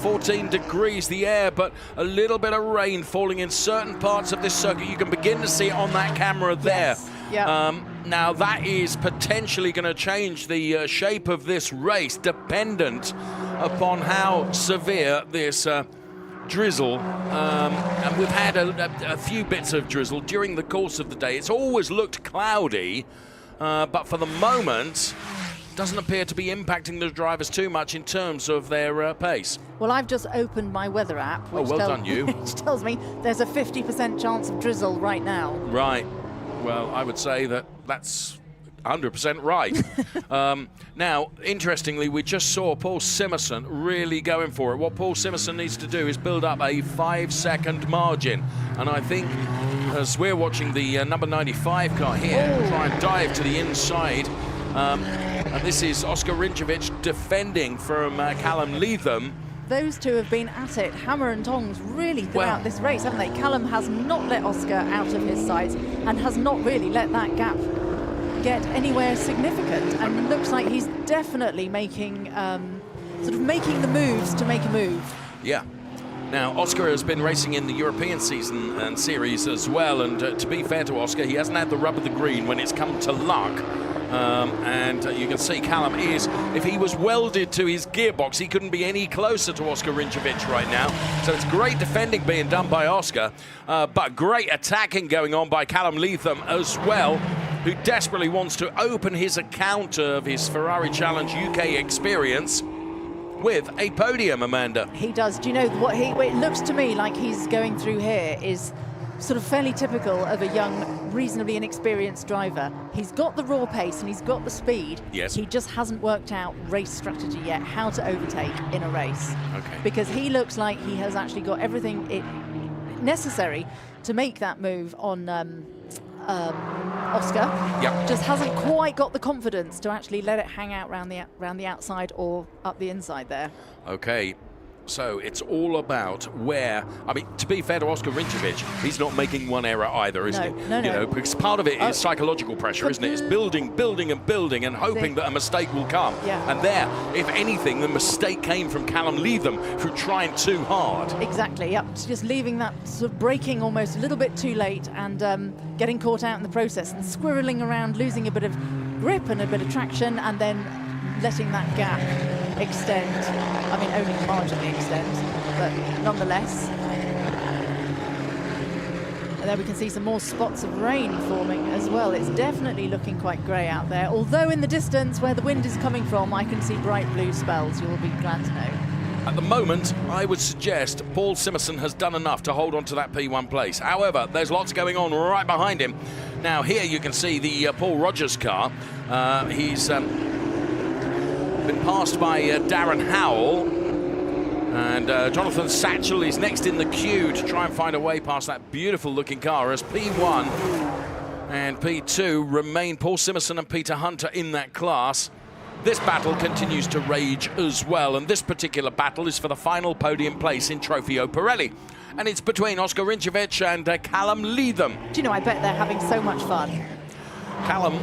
14 degrees the air, but a little bit of rain falling in certain parts of this circuit. You can begin to see it on that camera there. Yes. Yep. Now that is potentially going to change the shape of this race, dependent upon how severe this drizzle, and we've had a few bits of drizzle during the course of the day. It's always looked cloudy, but for the moment doesn't appear to be impacting the drivers too much in terms of their pace. Well, I've just opened my weather app, which, done you. which tells me there's a 50% chance of drizzle right now. Right. Well, I would say that that's 100% right. Now, interestingly, we just saw Paul Simerson really going for it. What Paul Simerson needs to do is build up a 5-second margin. And I think, as we're watching the number 95 car here try and dive to the inside, and this is Oscar Rinčević defending from Callum Leatham. Those two have been at it, hammer and tongs, really throughout this race, haven't they? Callum has not let Oscar out of his sights and has not really let that gap get anywhere significant, and looks like he's definitely making making the moves to make a move. Yeah. Now, Oscar has been racing in the European season and series as well, and to be fair to Oscar, he hasn't had the rub of the green when it's come to luck. And you can see Callum is, if he was welded to his gearbox, he couldn't be any closer to Oscar Rinčević right now. So it's great defending being done by Oscar, but great attacking going on by Callum Leatham as well, who desperately wants to open his account of his Ferrari Challenge UK experience with a podium, Amanda. He does. Do you know what it looks to me like he's going through here is sort of fairly typical of a young, reasonably inexperienced driver. He's got the raw pace and he's got the speed. Yes. He just hasn't worked out race strategy yet, how to overtake in a race. Okay. Because he looks like he has actually got everything necessary to make that move on Oscar. Yep. Just hasn't quite got the confidence to actually let it hang out round the outside or up the inside there. Okay. So it's all about where, I mean, to be fair to Oscar Rinčević, he's not making one error either, isn't he? No. You know, because part of it is psychological pressure, isn't it? It's building and hoping that a mistake will come. Yeah. And there, if anything, the mistake came from Callum Leatham for trying too hard. Exactly, yep. Just leaving that sort of braking almost a little bit too late and getting caught out in the process and squirreling around, losing a bit of grip and a bit of traction, and then letting that gap extend. I mean, only marginally extend, but nonetheless. And there we can see some more spots of rain forming as well. It's definitely looking quite grey out there, although in the distance where the wind is coming from, I can see bright blue spells, you'll be glad to know. At the moment, I would suggest Paul Simerson has done enough to hold on to that P1 place. However, there's lots going on right behind him. Now here you can see the Paul Rogers car. He's been passed by Darren Howell, and Jonathan Satchel is next in the queue to try and find a way past that beautiful looking car, as P1 and P2 remain Paul Simerson and Peter Hunter in that class. This battle continues to rage as well, and this particular battle is for the final podium place in Trofeo Pirelli, and it's between Oscar Rinčević and Callum Leatham. Do you know, I bet they're having so much fun. Callum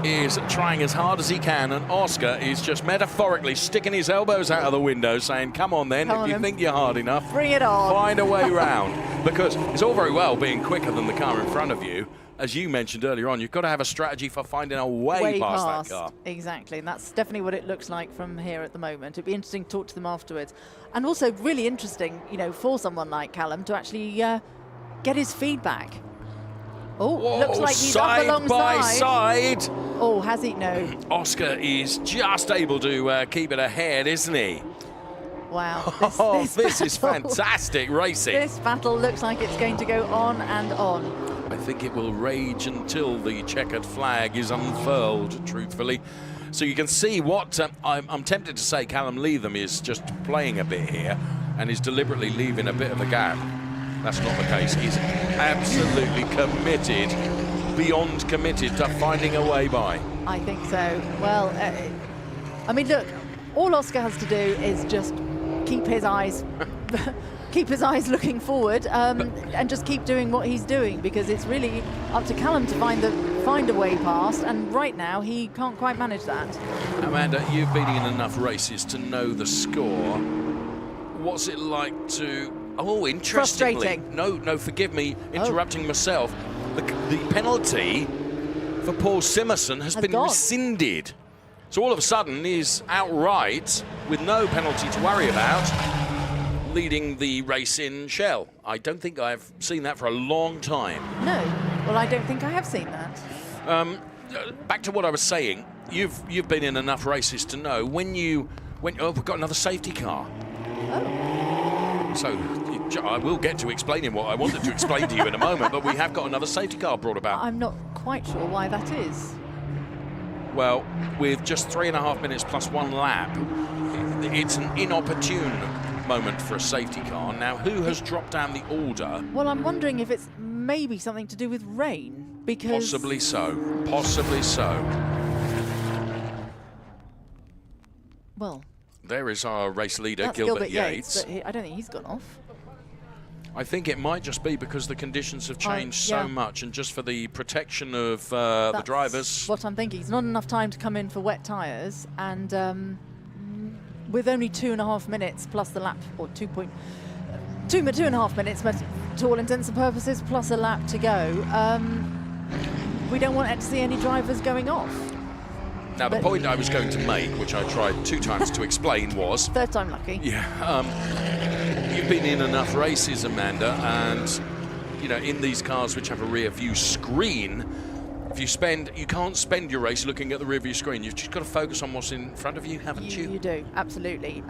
is trying as hard as he can, and Oscar is just metaphorically sticking his elbows out of the window saying, come on then, if you think you're hard enough, bring it on. Find a way round. Because it's all very well being quicker than the car in front of you. As you mentioned earlier on, you've got to have a strategy for finding a way past that car. Exactly, and that's definitely what it looks like from here at the moment. It'd be interesting to talk to them afterwards. And also really interesting, you know, for someone like Callum to actually get his feedback. Oh, whoa, looks like he's side up alongside. by side. Oh, has he? No. Oscar is just able to keep it ahead, isn't he? Wow. This is fantastic racing. This battle looks like it's going to go on and on. I think it will rage until the checkered flag is unfurled, truthfully. So you can see what I'm tempted to say Callum Leatham is just playing a bit here and is deliberately leaving a bit of a gap. That's not the case. He's absolutely committed, beyond committed to finding a way by. I think so. Well, I mean, look, all Oscar has to do is just keep his eyes looking forward, and just keep doing what he's doing, because it's really up to Callum to find a way past, and right now he can't quite manage that. Amanda, you've been in enough races to know the score. What's it like to... Oh, interestingly... Frustrating. No, forgive me interrupting myself. The penalty for Paul Simerson has been gone. rescinded. So all of a sudden he's outright, with no penalty to worry about, leading the race in Shell. I don't think I've seen that for a long time. No, well, I don't think I have seen that. Back to what I was saying, you've been in enough races to know when we've got another safety car. Oh. So I will get to explaining what I wanted to explain to you in a moment, but we have got another safety car brought about. I'm not quite sure why that is. Well, with just 3.5 minutes plus 1 lap, it's an inopportune moment for a safety car. Now, who has dropped down the order? Well, I'm wondering if it's maybe something to do with rain, because... Possibly so. Possibly so. Well... There is our race leader, That's Gilbert Yates. But I don't think he's gone off. I think it might just be because the conditions have changed so much, and just for the protection of the drivers. What I'm thinking. It's not enough time to come in for wet tyres, and with only 2.5 minutes plus the lap, or 2.5 minutes to all intents and purposes, plus a lap to go, we don't want to see any drivers going off. Now, the point I was going to make, which I tried 2 times to explain, was... Third time lucky. Yeah. You've been in enough races, Amanda, and, you know, in these cars which have a rear view screen, you can't spend your race looking at the rear view screen. You've just got to focus on what's in front of you, haven't you? You do, absolutely.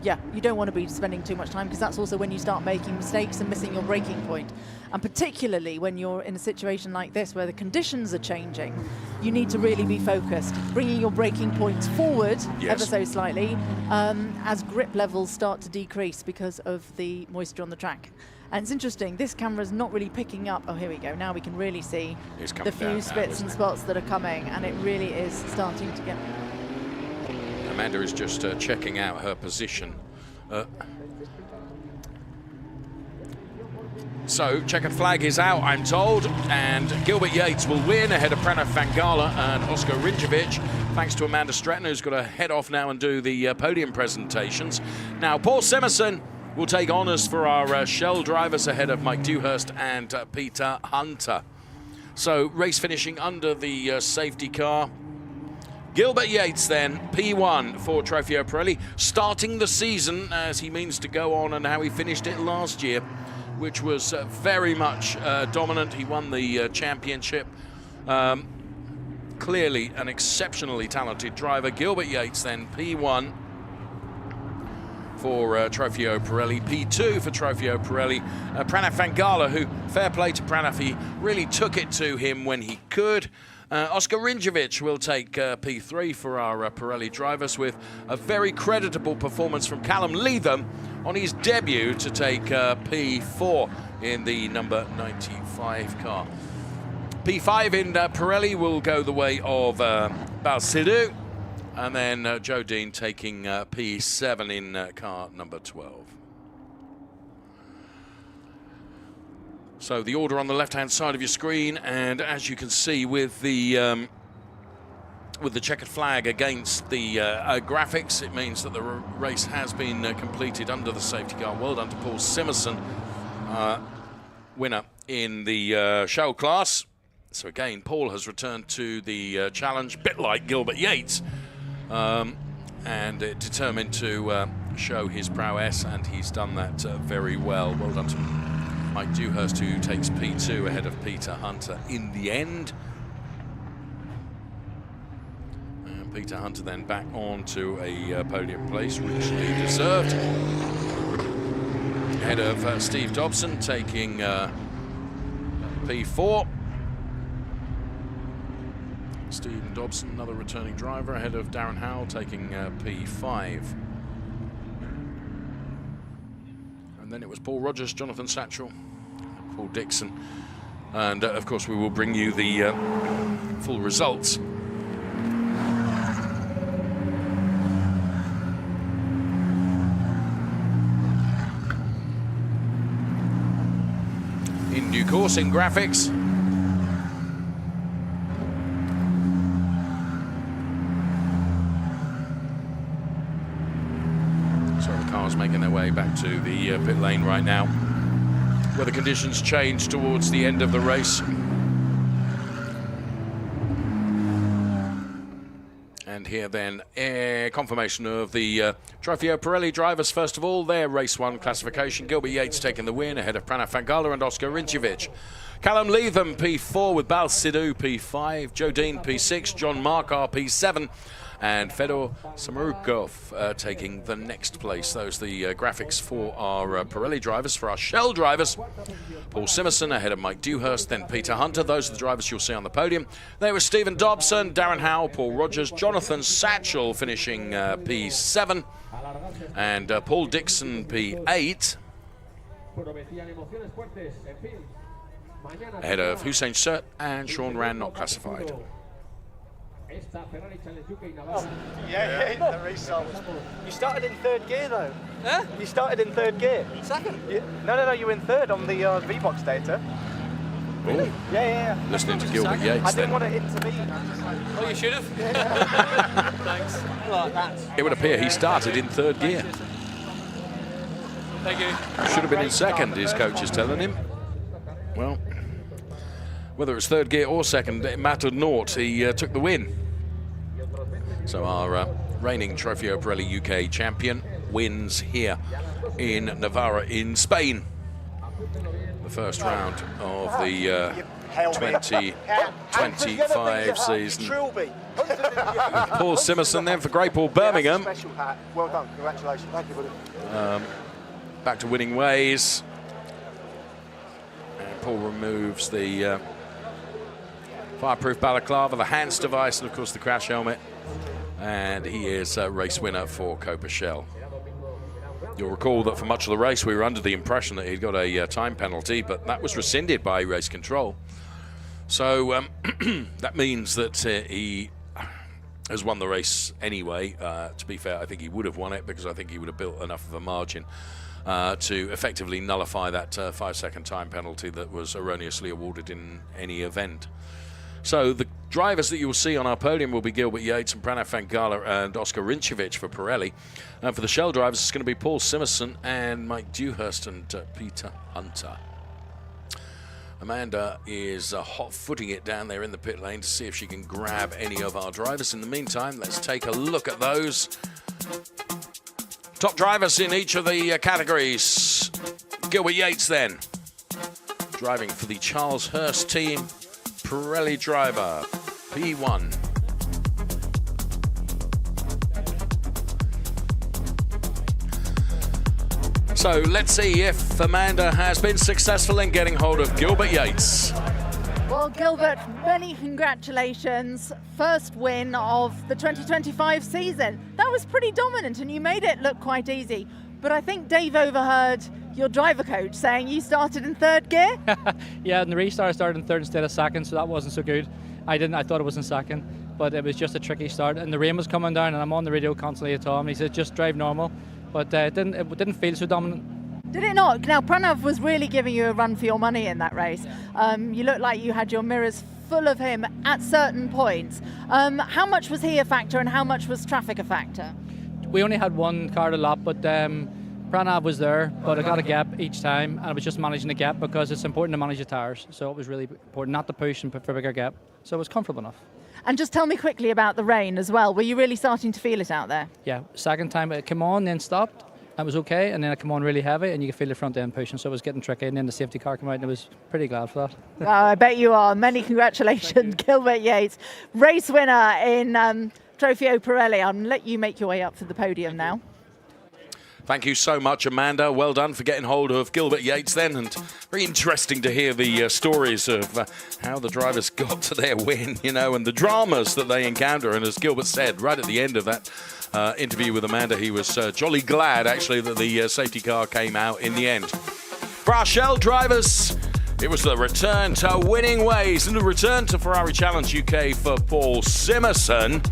Yeah, you don't want to be spending too much time, because that's also when you start making mistakes and missing your braking point. And particularly when you're in a situation like this where the conditions are changing, you need to really be focused, bringing your braking points forward ever so slightly as grip levels start to decrease because of the moisture on the track. And it's interesting, this camera's not really picking up. Oh, here we go. Now we can really see the few spits and spots that are coming, and it really is starting to get... Amanda is just checking out her position. So, checkered flag is out, I'm told, and Gilbert Yates will win ahead of Pranav Vangala and Oskar Rinjovic, thanks to Amanda Stratton, who's got to head off now and do the podium presentations. Now, Paul Simerson will take honours for our Shell drivers ahead of Mike Dewhurst and Peter Hunter. So, race finishing under the safety car. Gilbert Yates then, P1 for Trofeo Pirelli, starting the season as he means to go on, and how he finished it last year, which was very much dominant. He won the championship. Clearly an exceptionally talented driver. Gilbert Yates then, P1 for Trofeo Pirelli, P2 for Trofeo Pirelli. Pranav Vangala, who, fair play to Pranav, he really took it to him when he could. Oskar Rinjovic will take P3 for our Pirelli drivers, with a very creditable performance from Callum Leatham on his debut to take P4 in the number 95 car. P5 in Pirelli will go the way of Balsidou, and then Joe Dean taking P7 in car number 12. So the order on the left-hand side of your screen, and as you can see with the checkered flag against the graphics, it means that the race has been completed under the safety car. Well done to Paul Simerson, winner in the Shell class. So again, Paul has returned to the challenge, a bit like Gilbert Yates, and determined to show his prowess, and he's done that very well. Well done to Mike Dewhurst, who takes P2 ahead of Peter Hunter in the end. And Peter Hunter then back on to a podium place, richly deserved. Ahead of Steve Dobson taking P4. Stephen Dobson, another returning driver, ahead of Darren Howell taking P5. And then it was Paul Rogers, Jonathan Satchell, Paul Dixon, and of course we will bring you the full results. due course in graphics. So the cars making their way back to the pit lane right now, where the conditions change towards the end of the race. And here then, confirmation of the Trofeo Pirelli drivers. First of all, their Race 1 classification. Gilbert Yates taking the win ahead of Pranav Fangala and Oscar Rinčević. Callum Leatham P4 with Bal Sidhu P5, Joe Dean P6, John Markar P7, and Fedor Samorukov taking the next place. Those are the graphics for our Pirelli drivers. For our Shell drivers, Paul Simerson ahead of Mike Dewhurst, then Peter Hunter. Those are the drivers you'll see on the podium. There was Stephen Dobson, Darren Howell, Paul Rogers, Jonathan Satchel finishing P7, and Paul Dixon P8. Ahead of Hussein Sert and Sean Rand, not classified. Yeah, the race. You started in third gear though. Huh? You started in third gear. Second? No, you were in third on the V-Box data. Really? Yeah. Listening to Gilbert Yates. I didn't want to intervene. Oh, you should have. Yeah. Thanks. I like that. It would appear he started in third gear. Thank you. Should have been in second, his coach is telling him. Well, whether it's third gear or second, it mattered naught. He took the win. So our reigning Trofeo Pirelli UK champion wins here in Navarra in Spain. The first round of the 2025 season. Paul Simerson then for Grey Paul Birmingham. Special hat. Well done. Congratulations. Thank you, buddy. Back to winning ways. And Paul removes the fireproof balaclava, the hands device, and of course the crash helmet. And he is a race winner for Copa Shell. You'll recall that for much of the race we were under the impression that he'd got a time penalty, but that was rescinded by race control. So that means that he has won the race anyway. To be fair, I think he would have won it because I think he would have built enough of a margin to effectively nullify that 5-second time penalty that was erroneously awarded in any event. So the drivers that you will see on our podium will be Gilbert Yates and Pranav Fangala and Oscar Rinčević for Pirelli. And for the Shell drivers, it's going to be Paul Simerson and Mike Dewhurst and Peter Hunter. Amanda is hot-footing it down there in the pit lane to see if she can grab any of our drivers. In the meantime, let's take a look at those. Top drivers in each of the categories. Gilbert Yates then, driving for the Charles Hurst team. Pirelli driver, P1. So let's see if Amanda has been successful in getting hold of Gilbert Yates. Well, Gilbert, many congratulations. First win of the 2025 season. That was pretty dominant and you made it look quite easy. But I think Dave overheard your driver coach saying you started in third gear? Yeah, in the restart I started in third instead of second, so that wasn't so good. I thought it was in second, but it was just a tricky start. And the rain was coming down and I'm on the radio constantly to Tom and he said just drive normal. But it didn't feel so dominant. Did it not? Now, Pranav was really giving you a run for your money in that race. You looked like you had your mirrors full of him at certain points. How much was he a factor and how much was traffic a factor? We only had one car to lap, but Pranav was there, but I got a gap each time, and I was just managing the gap because it's important to manage the tyres. So it was really important not to push and put for a bigger gap. So it was comfortable enough. And just tell me quickly about the rain as well. Were you really starting to feel it out there? Yeah, second time it came on, then stopped. That was okay, and then it came on really heavy, and you could feel the front end pushing, so it was getting tricky. And then the safety car came out, and I was pretty glad for that. Oh, I bet you are. Many congratulations, Gilbert Yates, race winner in Trofeo Pirelli. I'll let you make your way up to the podium now. Thank you so much, Amanda. Well done for getting hold of Gilbert Yates then, and very interesting to hear the stories of how the drivers got to their win, you know, and the dramas that they encounter. And as Gilbert said right at the end of that interview with Amanda, he was jolly glad actually that the safety car came out in the end. For our Shell drivers, it was the return to winning ways and the return to Ferrari Challenge UK for Paul Simerson.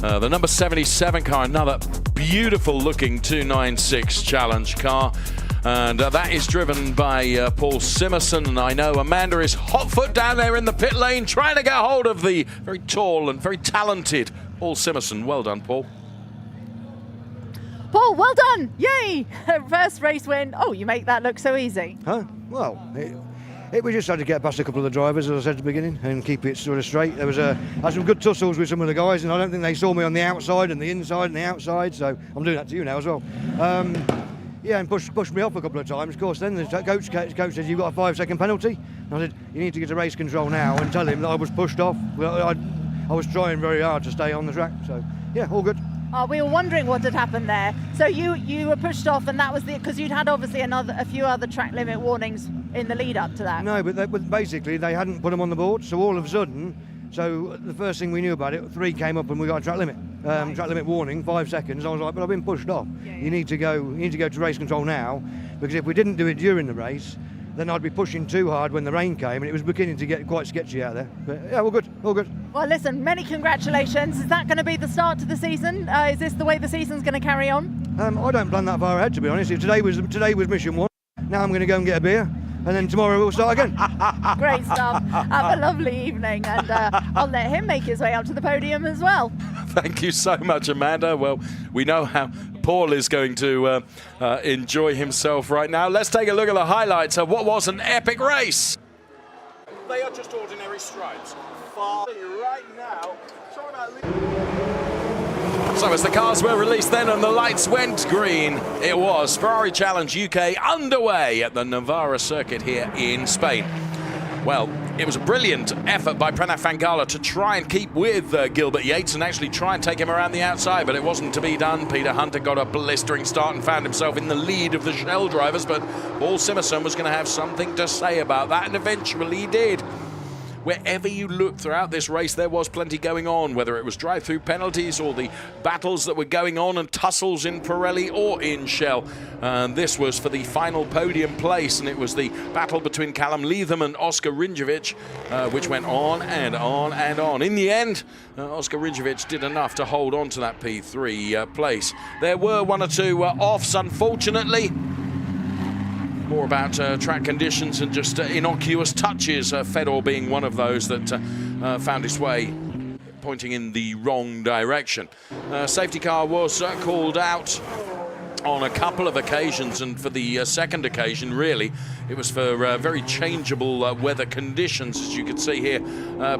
The number 77 car, another beautiful looking 296 Challenge car. And that is driven by Paul Simerson. And I know Amanda is hot foot down there in the pit lane trying to get hold of the very tall and very talented Paul Simerson. Well done, Paul. Paul, well done! Yay! First race win. Oh, you make that look so easy. Huh? Well, we just had to get past a couple of the drivers, as I said at the beginning, and keep it sort of straight. There was had some good tussles with some of the guys, and I don't think they saw me on the outside and the inside and the outside, so I'm doing that to you now as well. Yeah, and pushed me off a couple of times. Of course, then the coach said, you've got a 5-second penalty. And I said, you need to get to race control now and tell him that I was pushed off. Well, I was trying very hard to stay on the track, so yeah, all good. We were wondering what had happened there. So you were pushed off, and that was because you'd had obviously a few other track limit warnings in the lead up to that. No, but basically they hadn't put them on the board, so all of a sudden, so the first thing we knew about it, 3 came up and we got a track limit. Track limit warning, 5 seconds. I was like, but I've been pushed off. Yeah. You need to go to race control now, because if we didn't do it during the race, then I'd be pushing too hard when the rain came, and it was beginning to get quite sketchy out there. But yeah, all good. Well, listen, many congratulations. Is that going to be the start to the season? Is this the way the season's going to carry on? I don't plan that far ahead, to be honest. If today was mission 1, now I'm going to go and get a beer, and then tomorrow we'll start again. Great stuff. Have a lovely evening, and I'll let him make his way up to the podium as well. Thank you so much, Amanda. Well, we know how Paul is going to enjoy himself right now. Let's take a look at the highlights of what was an epic race. They are just ordinary stripes. Right now. So as the cars were released then and the lights went green, it was Ferrari Challenge UK underway at the Navarra circuit here in Spain. Well, it was a brilliant effort by Pranav Vangala to try and keep with Gilbert Yates and actually try and take him around the outside, but it wasn't to be done. Peter Hunter got a blistering start and found himself in the lead of the Shell drivers, but Paul Simerson was going to have something to say about that, and eventually he did. Wherever you look throughout this race, there was plenty going on, whether it was drive-through penalties or the battles that were going on and tussles in Pirelli or in Shell. And this was for the final podium place, and it was the battle between Callum Leatham and Oscar Rinjovic, which went on and on and on. In the end, Oscar Rinjovic did enough to hold on to that P3 place. There were 1 or 2 offs, unfortunately. More about track conditions and just innocuous touches, Fedor being one of those that found its way pointing in the wrong direction. Safety car was called out on a couple of occasions, and for the second occasion, really, it was for very changeable weather conditions. As you can see here,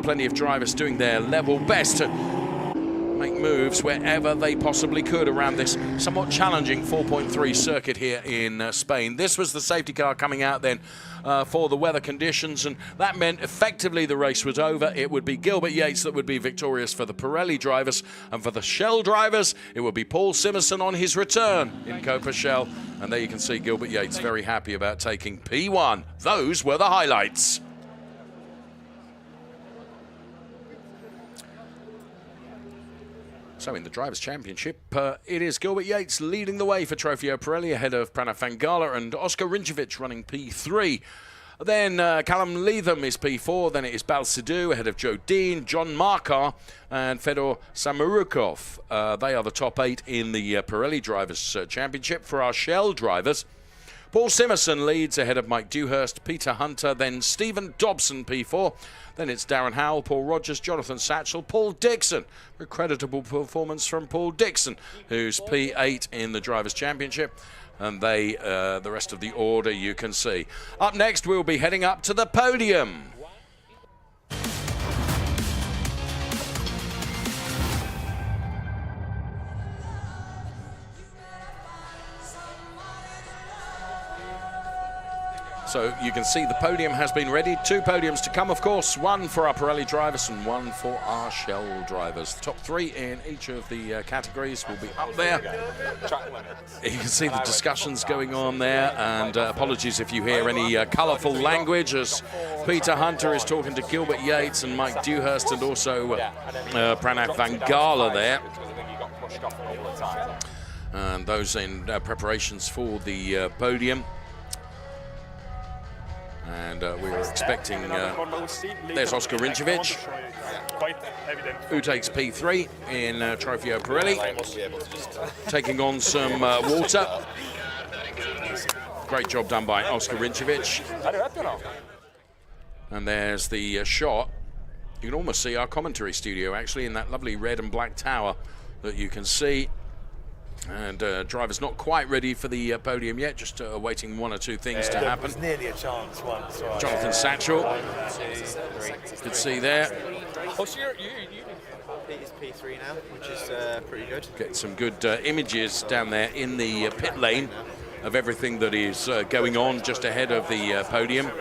plenty of drivers doing their level best to make moves wherever they possibly could around this somewhat challenging 4.3 circuit here in Spain. This was the safety car coming out then for the weather conditions, and that meant effectively the race was over. It would be Gilbert Yates that would be victorious for the Pirelli drivers, and for the Shell drivers it would be Paul Simerson on his return in Copa Shell. And there you can see Gilbert Yates very happy about taking P1. Those were the highlights. So in the Drivers' Championship, it is Gilbert Yates leading the way for Trofeo Pirelli ahead of Pranav Vangala and Oscar Rinjovic running P3. Then Callum Leatham is P4, then it is Balsidou ahead of Joe Dean, John Markar and Fedor Samorukov. They are the top 8 in the Pirelli Drivers' Championship. For our Shell drivers, Paul Simerson leads ahead of Mike Dewhurst, Peter Hunter, then Stephen Dobson P4. Then it's Darren Howell, Paul Rogers, Jonathan Satchel, Paul Dixon. A creditable performance from Paul Dixon, who's P8 in the Drivers' Championship. And they, the rest of the order you can see. Up next, we'll be heading up to the podium. So you can see the podium has been ready. 2 podiums to come, of course. 1 for our Pirelli drivers and 1 for our Shell drivers. The top 3 in each of the categories will be up there. You can see the discussions going on there. And apologies if you hear any colourful language, as Peter Hunter is talking to Gilbert Yates and Mike Dewhurst, and also Pranav Vangala there. And those in preparations for the podium. And we were expecting, there's Oscar Rinjovic, who takes P3 in Trofeo Pirelli, taking on some water. Great job done by Oscar Rinčević. And there's the shot. You can almost see our commentary studio actually in that lovely red and black tower that you can see. And driver's not quite ready for the podium yet, just waiting one or two things to happen. It was nearly a chance once. Right. Jonathan Satchel. You can see there. Oh, so you It's P3 now, which is pretty good. Get some good images down there in the pit lane of everything that is going on just ahead of the podium.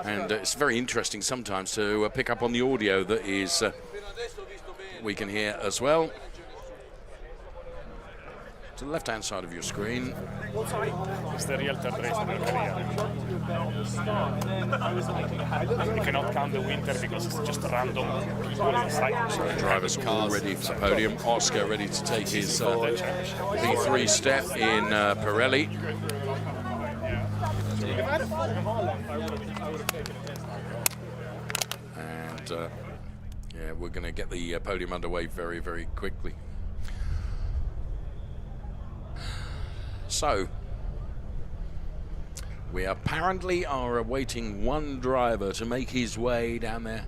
And it's very interesting sometimes to pick up on the audio that is we can hear as well. To the left-hand side of your screen. It's the real third race of the career. You cannot count the winter because it's just random. So the drivers all ready for the podium. Oscar ready to take his P3 step in Pirelli. And yeah, we're going to get the podium underway very, very quickly. So, we apparently are awaiting one driver to make his way down there.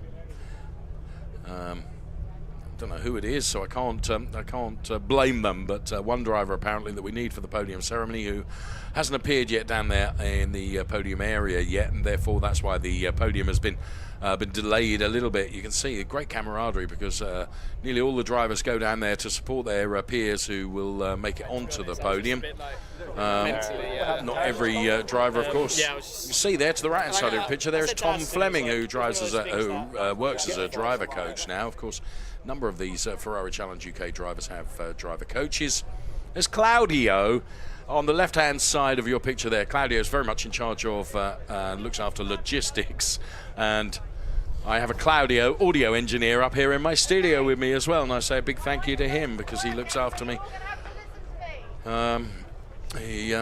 Don't know who it is, so I can't blame them. But one driver apparently that we need for the podium ceremony who hasn't appeared yet down there in the podium area yet, and therefore that's why the podium has been delayed a little bit. You can see a great camaraderie because nearly all the drivers go down there to support their peers who will make it onto the podium. Not every driver, of course. You see there to the right-hand side of the picture, there's Tom Fleming, who drives as who works as a driver coach now. Of course, a number of these Ferrari Challenge UK drivers have driver coaches. There's Claudio on the left-hand side of your picture there. Claudio is very much in charge of, looks after logistics, and I have a Claudio audio engineer up here in my studio with me as well, and I say a big thank you to him because he looks after me. He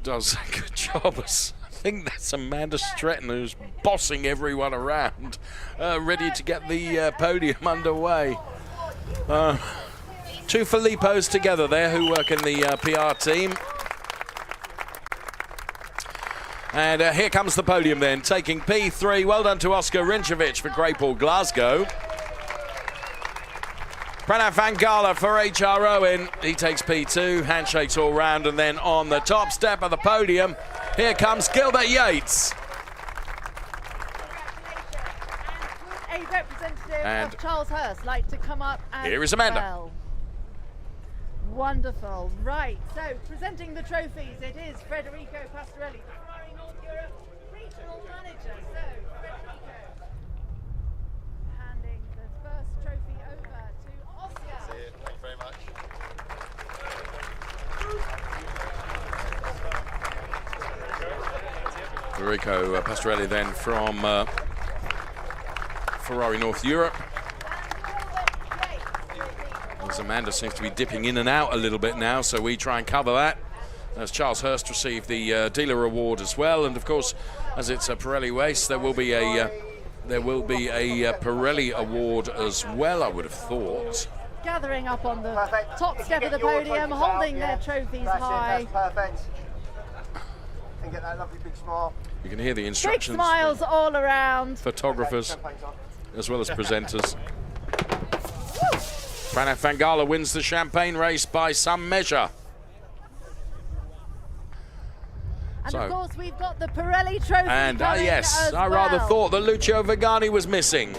does a good job. I think that's Amanda Stretton who's bossing everyone around, ready to get the podium underway. Two Filippos together there who work in the PR team. And here comes the podium then, taking P3. Well done to Oscar Rinčević for Great Ball Glasgow. Pranav Van Gala for HR Owen. He takes P2, handshakes all round, and then on the top step of the podium, here comes Gilbert Yates. A representative of Charles Hurst like to come up and here is Amanda. Well. Wonderful. Right, so presenting the trophies, it is Federico Pastorelli, the Ferrari North Europe regional manager. So, Federico, handing the first trophy over to Oscar. Thank you very much. Federico Pastorelli then from Ferrari North Europe. As Amanda seems to be dipping in and out a little bit now, so we try and cover that. As Charles Hurst received the dealer award as well, and of course, as it's a Pirelli race, there will be a Pirelli award as well, I would have thought. Gathering up on the top step of the podium, holding their trophies high. That's perfect. And get that lovely big smile. You can hear the Big instructions. smiles all around. Photographers, as well as presenters. Pranav Van Gala wins the champagne race by some measure. And of course, we've got the Pirelli trophy. And yes, as I rather well. thought that Lucio Vigani was missing.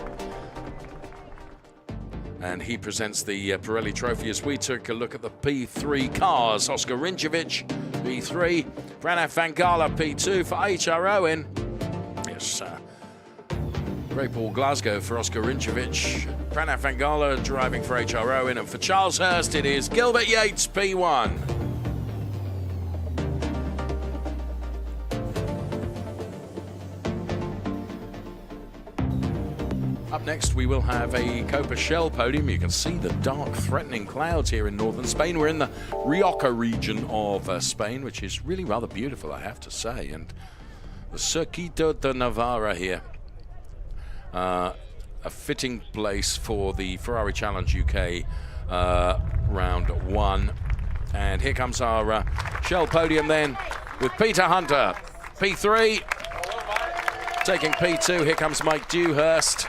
And he presents the Pirelli trophy as we took a look at the P3 cars. Oscar Rinčević, P3. Pranav Van Gala, P2 for HR Owen. Yes, Great Ball Glasgow for Oscar Rinčević. Pranav Van Gala driving for HR Owen. And for Charles Hurst, it is Gilbert Yates, P1. Up next, we will have a Copa Shell podium. You can see the dark, threatening clouds here in northern Spain. We're in the Rioja region of Spain, which is really rather beautiful, I have to say. And the Circuito de Navarra here. A fitting place for the Ferrari Challenge UK round 1. And here comes our Shell podium then with Peter Hunter, P3. Taking P2, here comes Mike Dewhurst.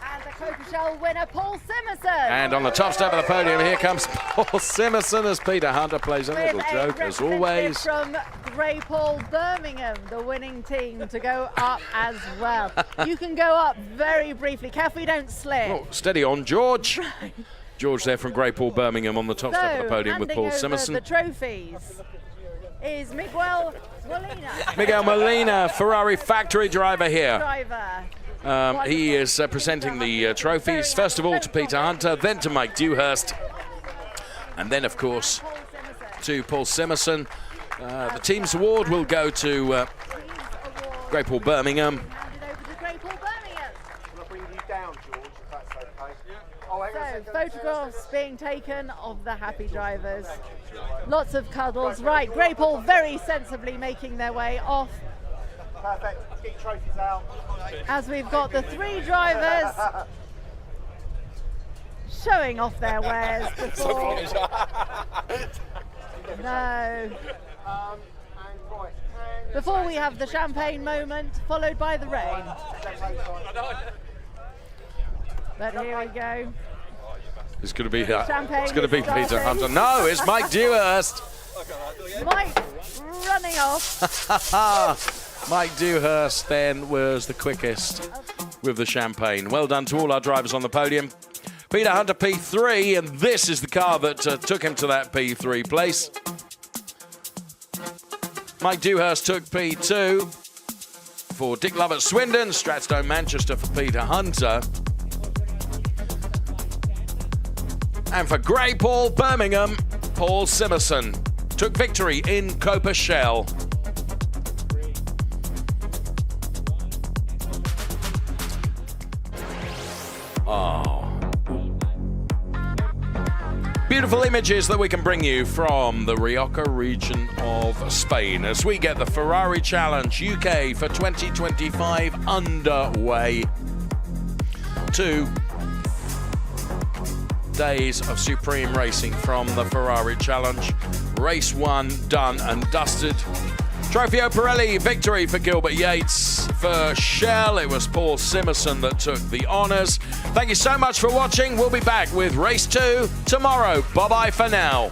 And the Coca Shell winner, Paul Simerson. And on the top step of the podium, here comes Paul Simerson as Peter Hunter plays a little joke, as always. From Grey Paul Birmingham, the winning team, to go up as well. You can go up very briefly. Careful you don't slip. Oh, steady on, George. George there from Grey Paul Birmingham on the top step of the podium with Paul Simerson. The trophies is Miguel Molina. Miguel Molina, Ferrari factory driver here. He is presenting the trophies, first of all to Peter Hunter, then to Mike Dewhurst, and then, of course, to Paul Simerson. The team's award will go to Grey Paul Birmingham. So, photographs being taken of the happy drivers. Lots of cuddles. Right, Grey Paul very sensibly making their way off. Perfect. Let's get your trophies out. As we've got the 3 drivers showing off their wares before. No. Before we have the champagne moment, followed by the rain. But here we go. It's going to be Champagne it's going to be starting. Peter Hunter. No, it's Mike Dewhurst. Mike running off. Mike Dewhurst then was the quickest with the champagne. Well done to all our drivers on the podium. Peter Hunter P3, and this is the car that took him to that P3 place. Mike Dewhurst took P2 for Dick Love at Swindon, Stratstone Manchester for Peter Hunter. And for Grey Paul Birmingham, Paul Simerson took victory in Copa Shell. Oh. Beautiful images that we can bring you from the Rioja region of Spain as we get the Ferrari Challenge UK for 2025 underway. 2 days of supreme racing from the Ferrari Challenge. Race 1 done and dusted. Trofeo Pirelli victory for Gilbert Yates. For Shell, it was Paul Simerson that took the honours. Thank you so much for watching. We'll be back with Race 2 tomorrow. Bye-bye for now.